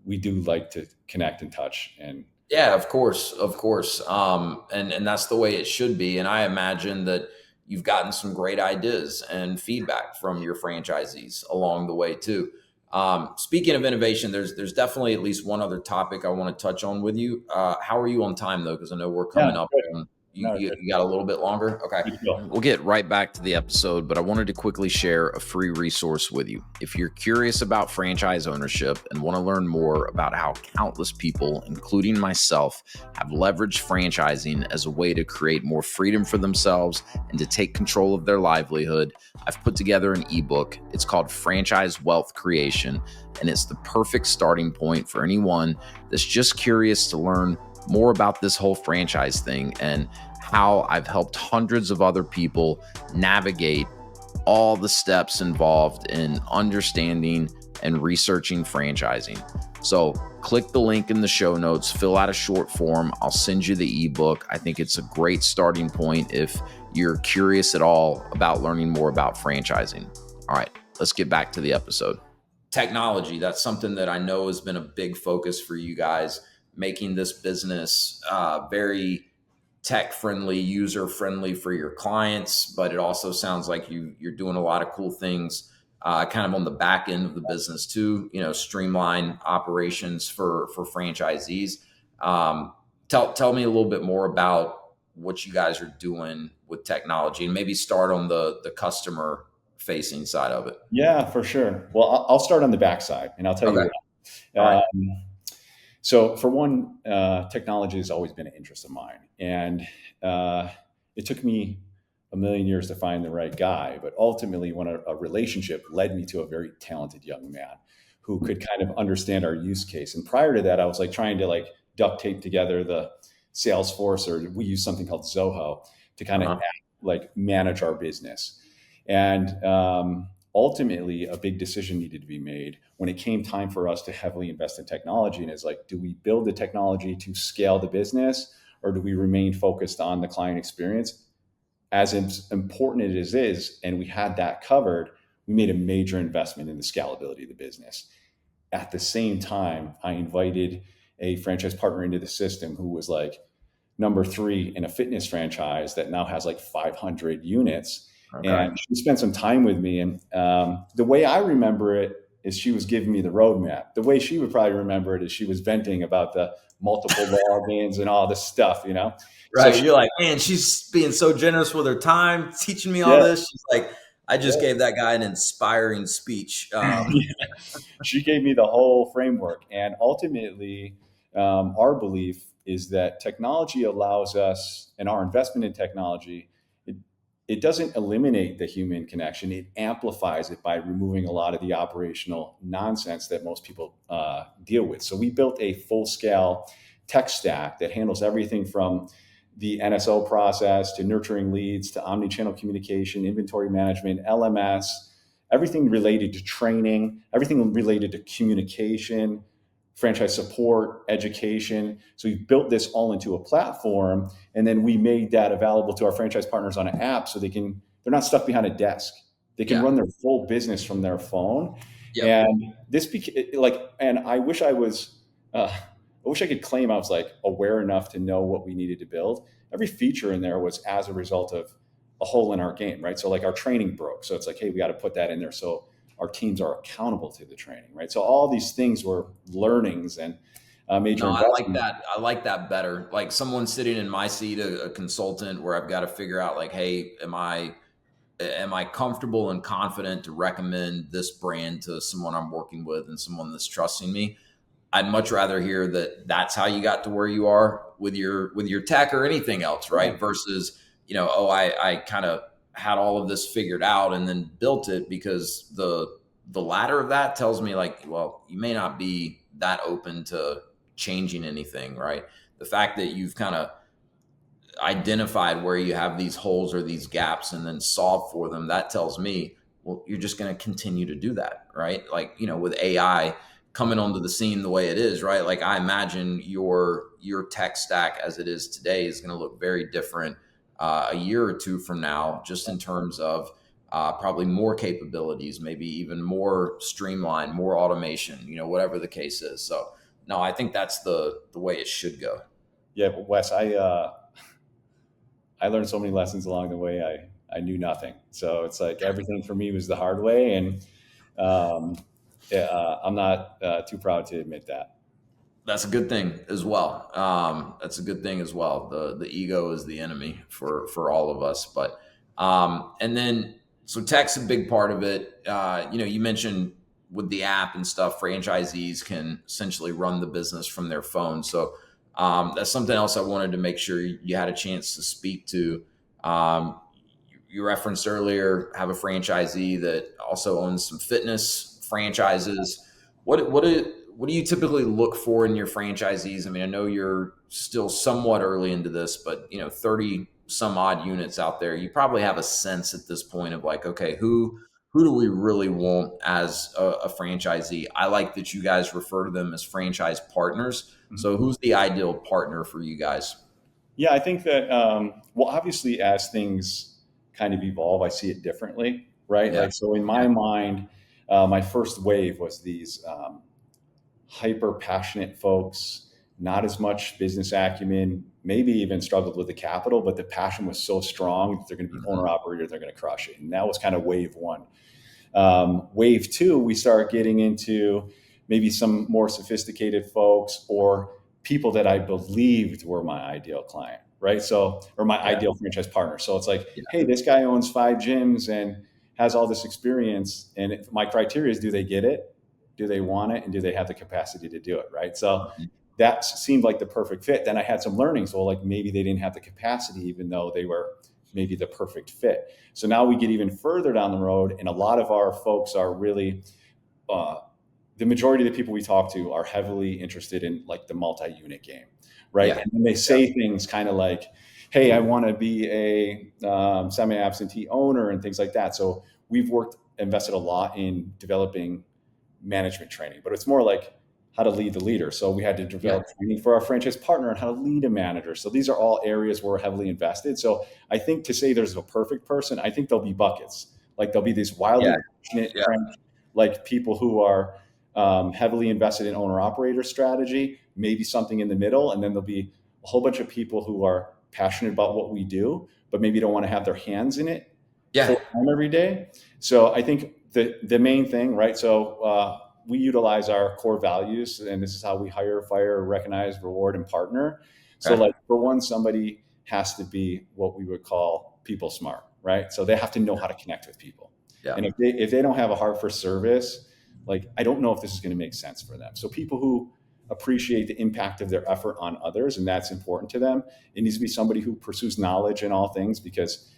we do like to connect and touch. And Yeah, of course, of course. And that's the way it should be. And I imagine that you've gotten some great ideas and feedback from your franchisees along the way too. Speaking of innovation, there's definitely at least one other topic I want to touch on with you. How are you on time though? Because I know we're yeah, coming up good. on. You, No, you, good. you got a little bit longer? Okay. Good to go. We'll get right back to the episode, but I wanted to quickly share a free resource with you. If you're curious about franchise ownership and want to learn more about how countless people, including myself, have leveraged franchising as a way to create more freedom for themselves and to take control of their livelihood, I've put together an ebook. It's called Franchise Wealth Creation, and it's the perfect starting point for anyone that's just curious to learn more about this whole franchise thing and how I've helped hundreds of other people navigate all the steps involved in understanding and researching franchising. So click the link in the show notes, fill out a short form. I'll send you the ebook. I think it's a great starting point if you're curious at all about learning more about franchising. All right, let's get back to the episode. Technology, that's something that I know has been a big focus for you guys, making this business very tech friendly, user friendly for your clients, but it also sounds like you're doing a lot of cool things kind of on the back end of the business too, streamline operations for franchisees. Tell me a little bit more about what you guys are doing with technology, and maybe start on the customer facing side of it. Yeah, for sure. Well, I'll start on the backside, and I'll tell you Okay. why. All right. So, for one, technology has always been an interest of mine, and it took me a million years to find the right guy. But ultimately, when a relationship led me to a very talented young man who could kind of understand our use case. And prior to that, I was like trying to like duct tape together the Salesforce, or we use something called Zoho to kind of Uh-huh. like manage our business. And ultimately, a big decision needed to be made when it came time for us to heavily invest in technology. And it's like, do we build the technology to scale the business, or do we remain focused on the client experience? As important as it is, and we had that covered, we made a major investment in the scalability of the business. At the same time, I invited a franchise partner into the system who was like number three in a fitness franchise that now has like 500 units. Okay. And she spent some time with me. And the way I remember it is she was giving me the roadmap. The way she would probably remember it is she was venting about the multiple logins and all this stuff, you know? So Right. she, You're like, man, she's being so generous with her time, teaching me all yeah, this. She's like, I just yeah. gave that guy an inspiring speech. She gave me the whole framework. And ultimately, our belief is that technology allows us, and our investment in technology, it doesn't eliminate the human connection. It amplifies it by removing a lot of the operational nonsense that most people deal with. So we built a full scale tech stack that handles everything from the NSO process to nurturing leads to omni-channel communication, inventory management, LMS, everything related to training, everything related to communication, franchise support, education. So we built this all into a platform, and then we made that available to our franchise partners on an app so they're not stuck behind a desk. They can Yeah. run their full business from their phone. Yep. And this like, and I wish I was, I wish I could claim I was like aware enough to know what we needed to build. Every feature in there was as a result of a hole in our game, right? So like our training broke. So it's like, hey, we got to put that in there. So our teams are accountable to the training, right? So all these things were learnings and major No, I like investments. that. I like that better. Like someone sitting in my seat, a consultant, where I've got to figure out, like, hey, am I comfortable and confident to recommend this brand to someone I'm working with and someone that's trusting me? I'd much rather hear that that's how you got to where you are with your tech or anything else, Yeah, right? Versus, oh, I kind of had all of this figured out and then built it, because the latter of that tells me, like, well, you may not be that open to changing anything, right? The fact that you've kind of identified where you have these holes or these gaps and then solve for them, that tells me, well, you're just going to continue to do that, right? Like, with AI coming onto the scene the way it is, right? Like, I imagine your tech stack as it is today is going to look very different a year or two from now, just in terms of probably more capabilities, maybe even more streamlined, more automation, whatever the case is. So no, I think that's the way it should go. yeah, but Wes, I learned so many lessons along the way. I knew nothing, so it's like everything for me was the hard way, and um, yeah, I'm not too proud to admit that. That's a good thing as well. That's a good thing as well. The ego is the enemy for all of us. But and then so tech's a big part of it. You mentioned with the app and stuff, franchisees can essentially run the business from their phone. So that's something else I wanted to make sure you had a chance to speak to. You referenced earlier have a franchisee that also owns some fitness franchises. What do you typically look for in your franchisees? I mean, I know you're still somewhat early into this, but 30 some odd units out there. You probably have a sense at this point of like, okay, who do we really want as a franchisee? I like that you guys refer to them as franchise partners. Mhm. So who's the ideal partner for you guys? Yeah, I think that, well, obviously, as things kind of evolve, I see it differently, right? Yeah. Like, so in Yeah. my mind, my first wave was these hyper passionate folks, not as much business acumen, maybe even struggled with the capital, but the passion was so strong that they're going to be owner Mhm. operator, they're going to crush it. And that was kind of wave one. Wave two, we start getting into maybe some more sophisticated folks or people that I believed were my ideal client, right? So, or my Yeah. ideal franchise partner. So it's like, Yeah. hey, this guy owns 5 gyms and has all this experience. And my criteria is, do they get it? Do they want it? And do they have the capacity to do it? Right. So Mhm. that seemed like the perfect fit. Then I had some learnings. Well, like maybe they didn't have the capacity, even though they were maybe the perfect fit. So now we get even further down the road, and a lot of our folks are really, uh, the majority of the people we talk to are heavily interested in like the multi-unit game, right? Yeah. And then they Yeah. say things kind of like, "Hey, I want to be a semi-absentee owner," and things like that. So we've invested a lot in developing management training, but it's more like how to lead the leader. So we had to Yeah. develop training for our franchise partner on how to lead a manager. So these are all areas where we're heavily invested. So I think to say there's a perfect person, I think there'll be buckets. Like there'll be these Yeah. wildly passionate, Yeah. like people who are heavily invested in owner operator strategy, maybe something in the middle, and then there'll be a whole bunch of people who are passionate about what we do, but maybe don't want to have their hands in it Yeah. full time every day. So I think the main thing, right? So we utilize our core values, and this is how we hire, fire, recognize, reward, and partner. So, Okay. like for one, somebody has to be what we would call people smart, right? So they have to know how to connect with people, Yeah. and if they don't have a heart for service, like I don't know if this is going to make sense for them. So people who appreciate the impact of their effort on others, and that's important to them. It needs to be somebody who pursues knowledge in all things because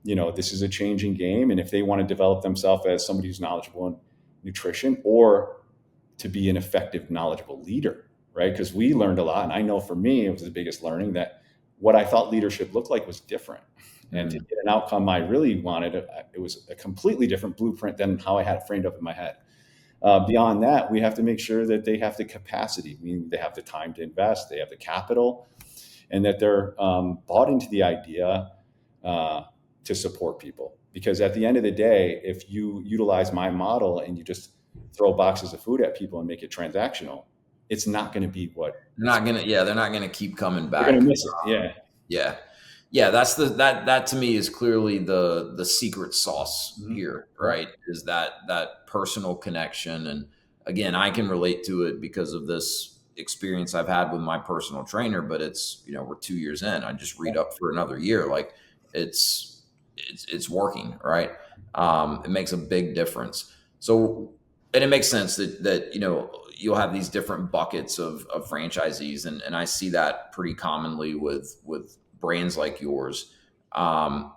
this is a changing game, and if they want to develop themselves as somebody who's knowledgeable in nutrition or to be an effective knowledgeable leader, right? Because we learned a lot, and I know for me it was the biggest learning that what I thought leadership looked like was different, and to Mm. get an outcome I really wanted, it was a completely different blueprint than how I had it framed up in my head. Beyond that, we have to make sure that they have the capacity, meaning they have the time to invest, they have the capital, and that they're bought into the idea uh, to support people. Because at the end of the day, if you utilize my model and you just throw boxes of food at people and make it transactional, it's not going to be what They're it's. not gonna. Yeah, they're not gonna keep coming They're going to back. miss it. Yeah. Yeah, yeah. That's that to me is clearly the secret sauce Mhm. here, Yeah. right? Is that personal connection, and again, I can relate to it because of this experience I've had with my personal trainer. But it's we're 2 years in. I just read up for another year. Like it's working, right? It makes a big difference. So, and it makes sense that you'll have these different buckets of franchisees, and I see that pretty commonly with brands like yours. Um,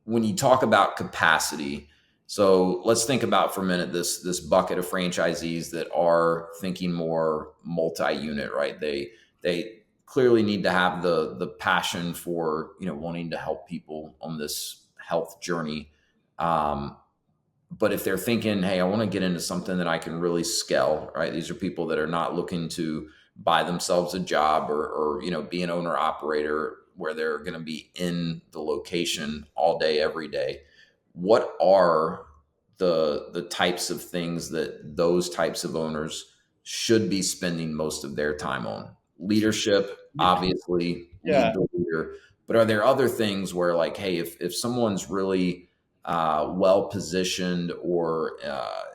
when you talk about capacity, so let's think about for a minute this bucket of franchisees that are thinking more multi-unit, right? They clearly need to have the passion for wanting to help people on this health journey. Um, but if they're thinking, hey, I want to get into something that I can really scale, right? These are people that are not looking to buy themselves a job or be an owner operator where they're going to be in the location all day, every day. What are the types of things that those types of owners should be spending most of their time on? Leadership, obviously, lead Yeah. the leader. But are there other things where, like, hey, if someone's really well positioned or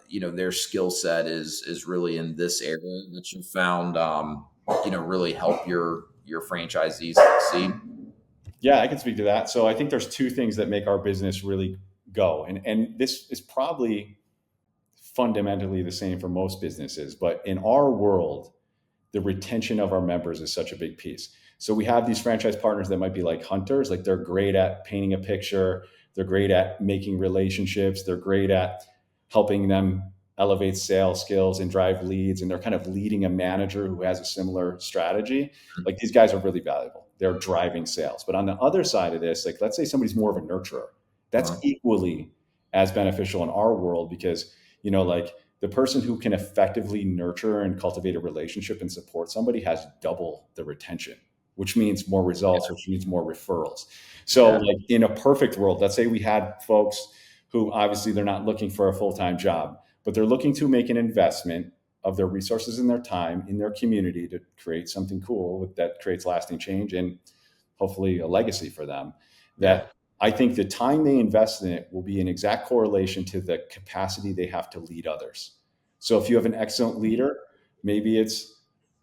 their skill set is really in this area that you found, really help your franchisees succeed? Yeah, I can speak to that. So I think there's two things that make our business really go. And this is probably fundamentally the same for most businesses, but in our world, the retention of our members is such a big piece. So we have these franchise partners that might be like hunters, like they're great at painting a picture, they're great at making relationships, they're great at helping them elevate sales skills and drive leads, and they're kind of leading a manager who has a similar strategy. Like these guys are really valuable. They're driving sales. But on the other side of this, like let's say somebody's more of a nurturer, that's Uh-huh. equally as beneficial in our world because, like the person who can effectively nurture and cultivate a relationship and support somebody has double the retention, which means more results, which means more referrals. So Yeah. like in a perfect world, let's say we had folks who obviously they're not looking for a full-time job, but they're looking to make an investment of their resources and their time in their community to create something cool that creates lasting change and hopefully a legacy for them. Yeah. That I think the time they invest in it will be in exact correlation to the capacity they have to lead others. So if you have an excellent leader, maybe it's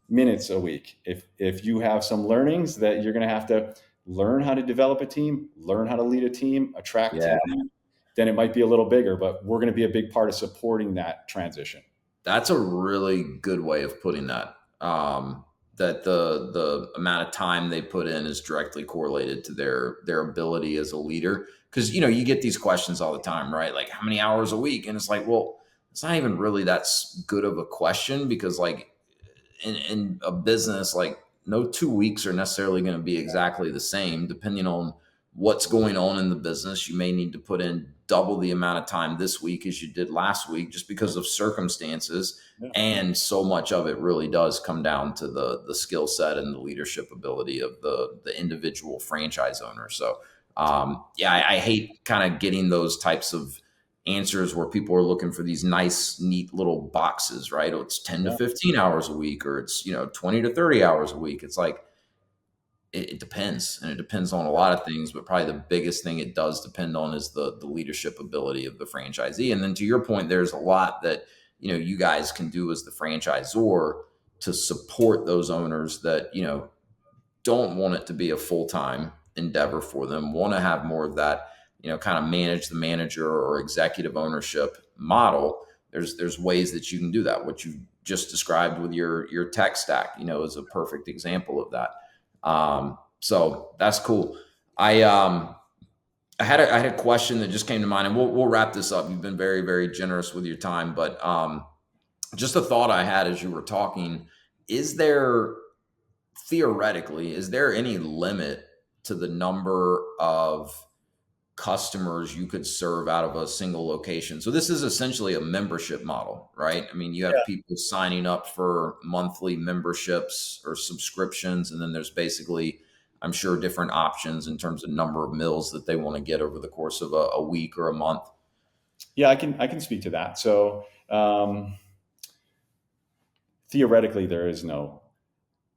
minutes a week. If you have some learnings that you're going to have to learn how to develop a team, learn how to lead a team, attract Yeah. talent, then it might be a little bigger, but we're going to be a big part of supporting that transition. That's a really good way of putting that. That the amount of time they put in is directly correlated to their ability as a leader. Because you get these questions all the time, right? Like how many hours a week, and it's like, well, it's not even really that good of a question because like in a business, like no 2 weeks are necessarily going to be exactly the same. Depending on what's going on in the business, you may need to put in double the amount of time this week as you did last week, just because of circumstances. Yeah. And so much of it really does come down to the skill set and the leadership ability of the individual franchise owner. So yeah, I hate kind of getting those types of answers where people are looking for these nice, neat little boxes, right? Oh, it's 10 to Yeah. 15 hours a week, or it's, 20 to 30 hours a week. It's like, it depends. And it depends on a lot of things, but probably the biggest thing it does depend on is the leadership ability of the franchisee. And then to your point, there's a lot that, you guys can do as the franchisor to support those owners that, don't want it to be a full-time endeavor for them, want to have more of that, kind of manage the manager or executive ownership model. There's ways that you can do that. What you just described with your tech stack, is a perfect example of that. So that's cool. I had a question that just came to mind, and we'll wrap this up. You've been very, very generous with your time, but just a thought I had as you were talking: is there theoretically, is there any limit to the number of customers you could serve out of a single location? So this is essentially a membership model, right? I mean, you have people signing up for monthly memberships or subscriptions, and then there's basically, I'm sure, different options in terms of number of meals that they want to get over the course of a week or a month. Yeah, I can speak to that. So theoretically, there is no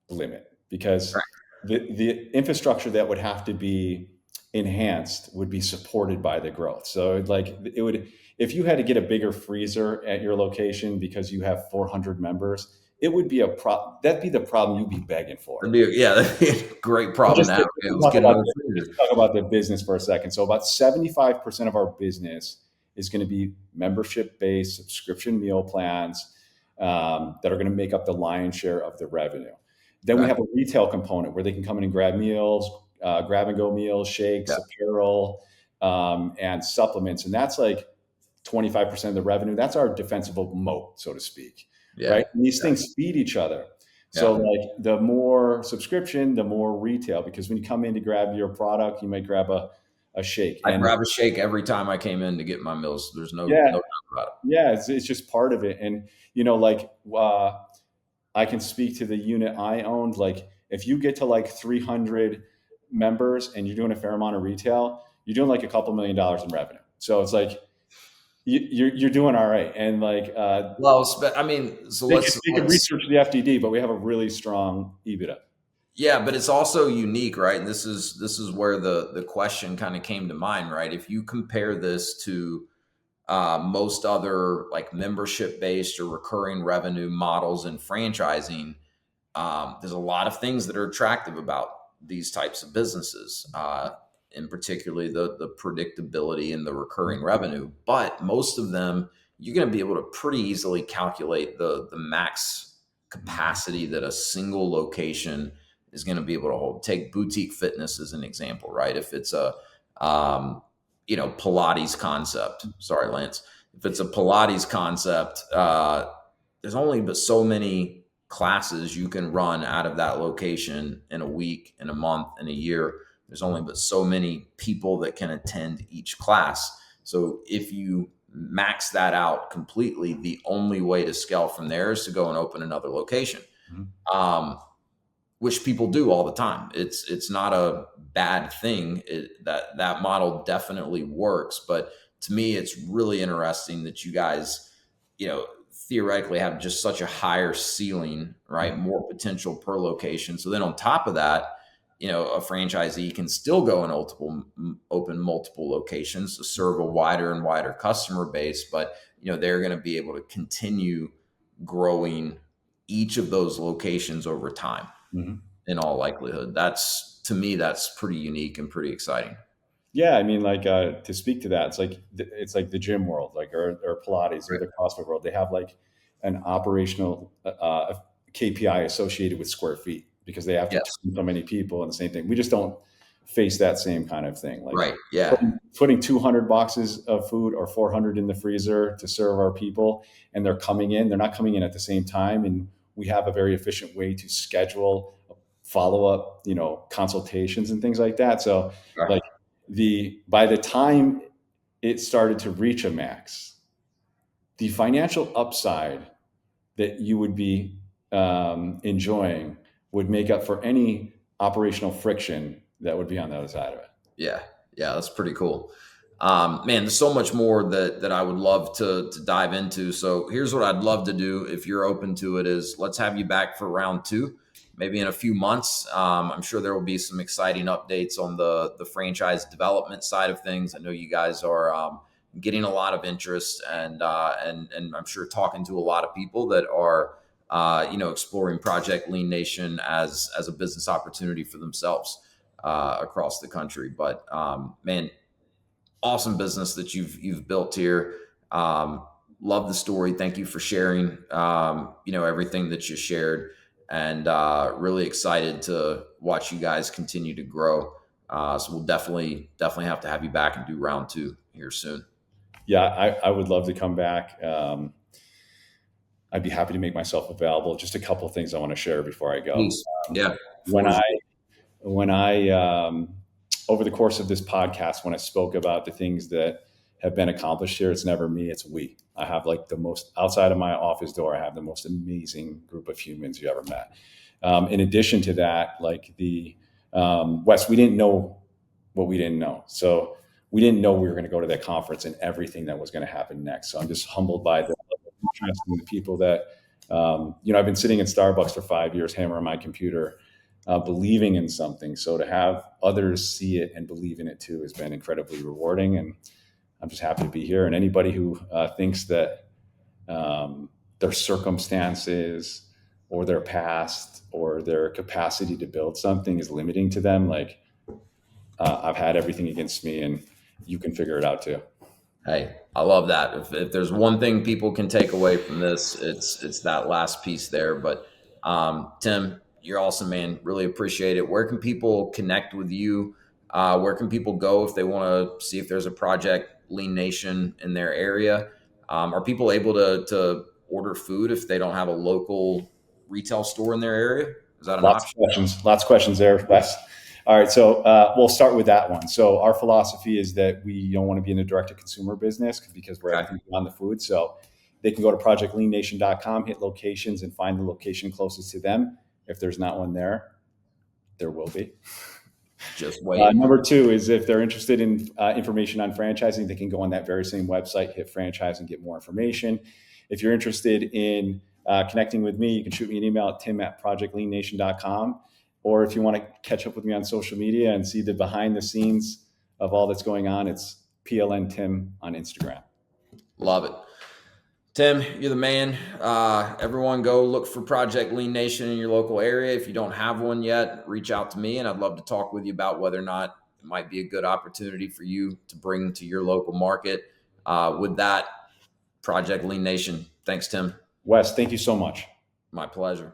limit because the infrastructure that would have to be enhanced would be supported by the growth. So like it would, if you had to get a bigger freezer at your location because you have 400 members, it would be that'd be the problem you'd be begging for. That'd be a great problem Just to to, have. Okay, let's get another freezer. talk about the business for a second. So about 75% of our business is going to be membership based subscription meal plans that are going to make up the lion's share of the revenue. Then we Okay. have a retail component where they can come in and grab meals, grab and go meals, shakes, Yeah. apparel, and supplements. And that's like 25% of the revenue. That's our defensible moat, so to speak. Yeah. Right. And these things feed each other. So Yeah. like the more subscription, the more retail, because when you come in to grab your product, you might grab a shake. I And grab a shake every time I came in to get my meals. There's no yeah, doubt about it. yeah, it's just part of it. And, like, I can speak to the unit I owned. Like, if you get to like 300 members and you're doing a fair amount of retail, you're doing like a couple $1 million in revenue. So it's like you're doing all right. And like Well, I mean, so they could let's research the FDD, but we have a really strong EBITDA. yeah, but it's also unique, right? And this is where the question kind of came to mind, right? If you compare this to most other like membership based or recurring revenue models in franchising, there's a lot of things that are attractive about these types of businesses, and particularly the predictability and the recurring revenue. But most of them, you're going to be able to pretty easily calculate the max capacity that a single location is going to be able to hold. Take boutique fitness as an example, right? If it's a Pilates concept. Sorry, Lance. If it's a Pilates concept, there's only but so many classes you can run out of that location in a week, in a month, in a year. There's only but so many people that can attend each class. So if you max that out completely, the only way to scale from there is to go and open another location. Mm-hmm. Which people do all the time. It's not a bad thing. That model definitely works. But to me, it's really interesting that you guys, theoretically have just such a higher ceiling, right? More potential per location. So then on top of that, a franchisee can still go and open multiple locations to serve a wider and wider customer base. But, they're going to be able to continue growing each of those locations over time. Mm-hmm. In all likelihood. To me, that's pretty unique and pretty exciting. Yeah, I mean, like to speak to that, it's like the gym world, like or Pilates, right, or the CrossFit world. They have like an operational KPI associated with square feet because they have to train so many people, and the same thing. We just don't face that same kind of thing. Like, right? Yeah, putting 200 boxes of food or 400 in the freezer to serve our people, and they're coming in. They're not coming in at the same time, and we have a very efficient way to schedule follow-up, consultations and things like that. So right. By the time it started to reach a max, the financial upside that you would be enjoying would make up for any operational friction that would be on the other side of it. Yeah. That's pretty cool. Man, there's so much more that I would love to dive into. So here's what I'd love to do, if you're open to it, is let's have you back for round 2. Maybe in a few months. I'm sure there will be some exciting updates on the franchise development side of things. I know you guys are getting a lot of interest, and I'm sure talking to a lot of people that are exploring Project Lean Nation as a business opportunity for themselves across the country. But man, awesome business that you've built here. Love the story. Thank you for sharing everything that you shared. And really excited to watch you guys continue to grow. So we'll definitely have to have you back and do round 2 here soon. Yeah, I would love to come back. I'd be happy to make myself available. Just a couple of things I want to share before I go. When I over the course of this podcast, when I spoke about the things that have been accomplished here, it's never me, it's we. I have like the most, outside of my office door, I have the most amazing group of humans you ever met. In addition to that, like Wes, we didn't know what we didn't know. So we didn't know we were going to go to that conference and everything that was going to happen next. So I'm just humbled by the interest in the people that, I've been sitting in Starbucks for 5 years, hammering my computer, believing in something. So to have others see it and believe in it too has been incredibly rewarding. And I'm just happy to be here. And anybody who thinks that their circumstances or their past or their capacity to build something is limiting to them, like I've had everything against me, and you can figure it out too. Hey, I love that. If there's one thing people can take away from this, it's that last piece there. But Tim, you're awesome, man. Really appreciate it. Where can people connect with you? Where can people go if they want to see if there's a Project Lean Nation in their area? Are people able to order food if they don't have a local retail store in their area? Is that an option? Lots of questions there, Wes. All right, so we'll start with that one. So our philosophy is that we don't want to be in the direct-to-consumer business because we're everything on the food. So they can go to projectleannation.com, hit locations, and find the location closest to them. If there's not one there will be. Just wait. Number 2 is if they're interested in information on franchising, they can go on that very same website, hit franchise, and get more information. If you're interested in connecting with me, you can shoot me an email at tim@projectleannation.com. Or if you want to catch up with me on social media and see the behind the scenes of all that's going on, it's PLN Tim on Instagram. Love it. Tim, you're the man. Everyone go look for Project Lean Nation in your local area. If you don't have one yet, reach out to me and I'd love to talk with you about whether or not it might be a good opportunity for you to bring to your local market. With that, Project Lean Nation. Thanks, Tim. Wes, thank you so much. My pleasure.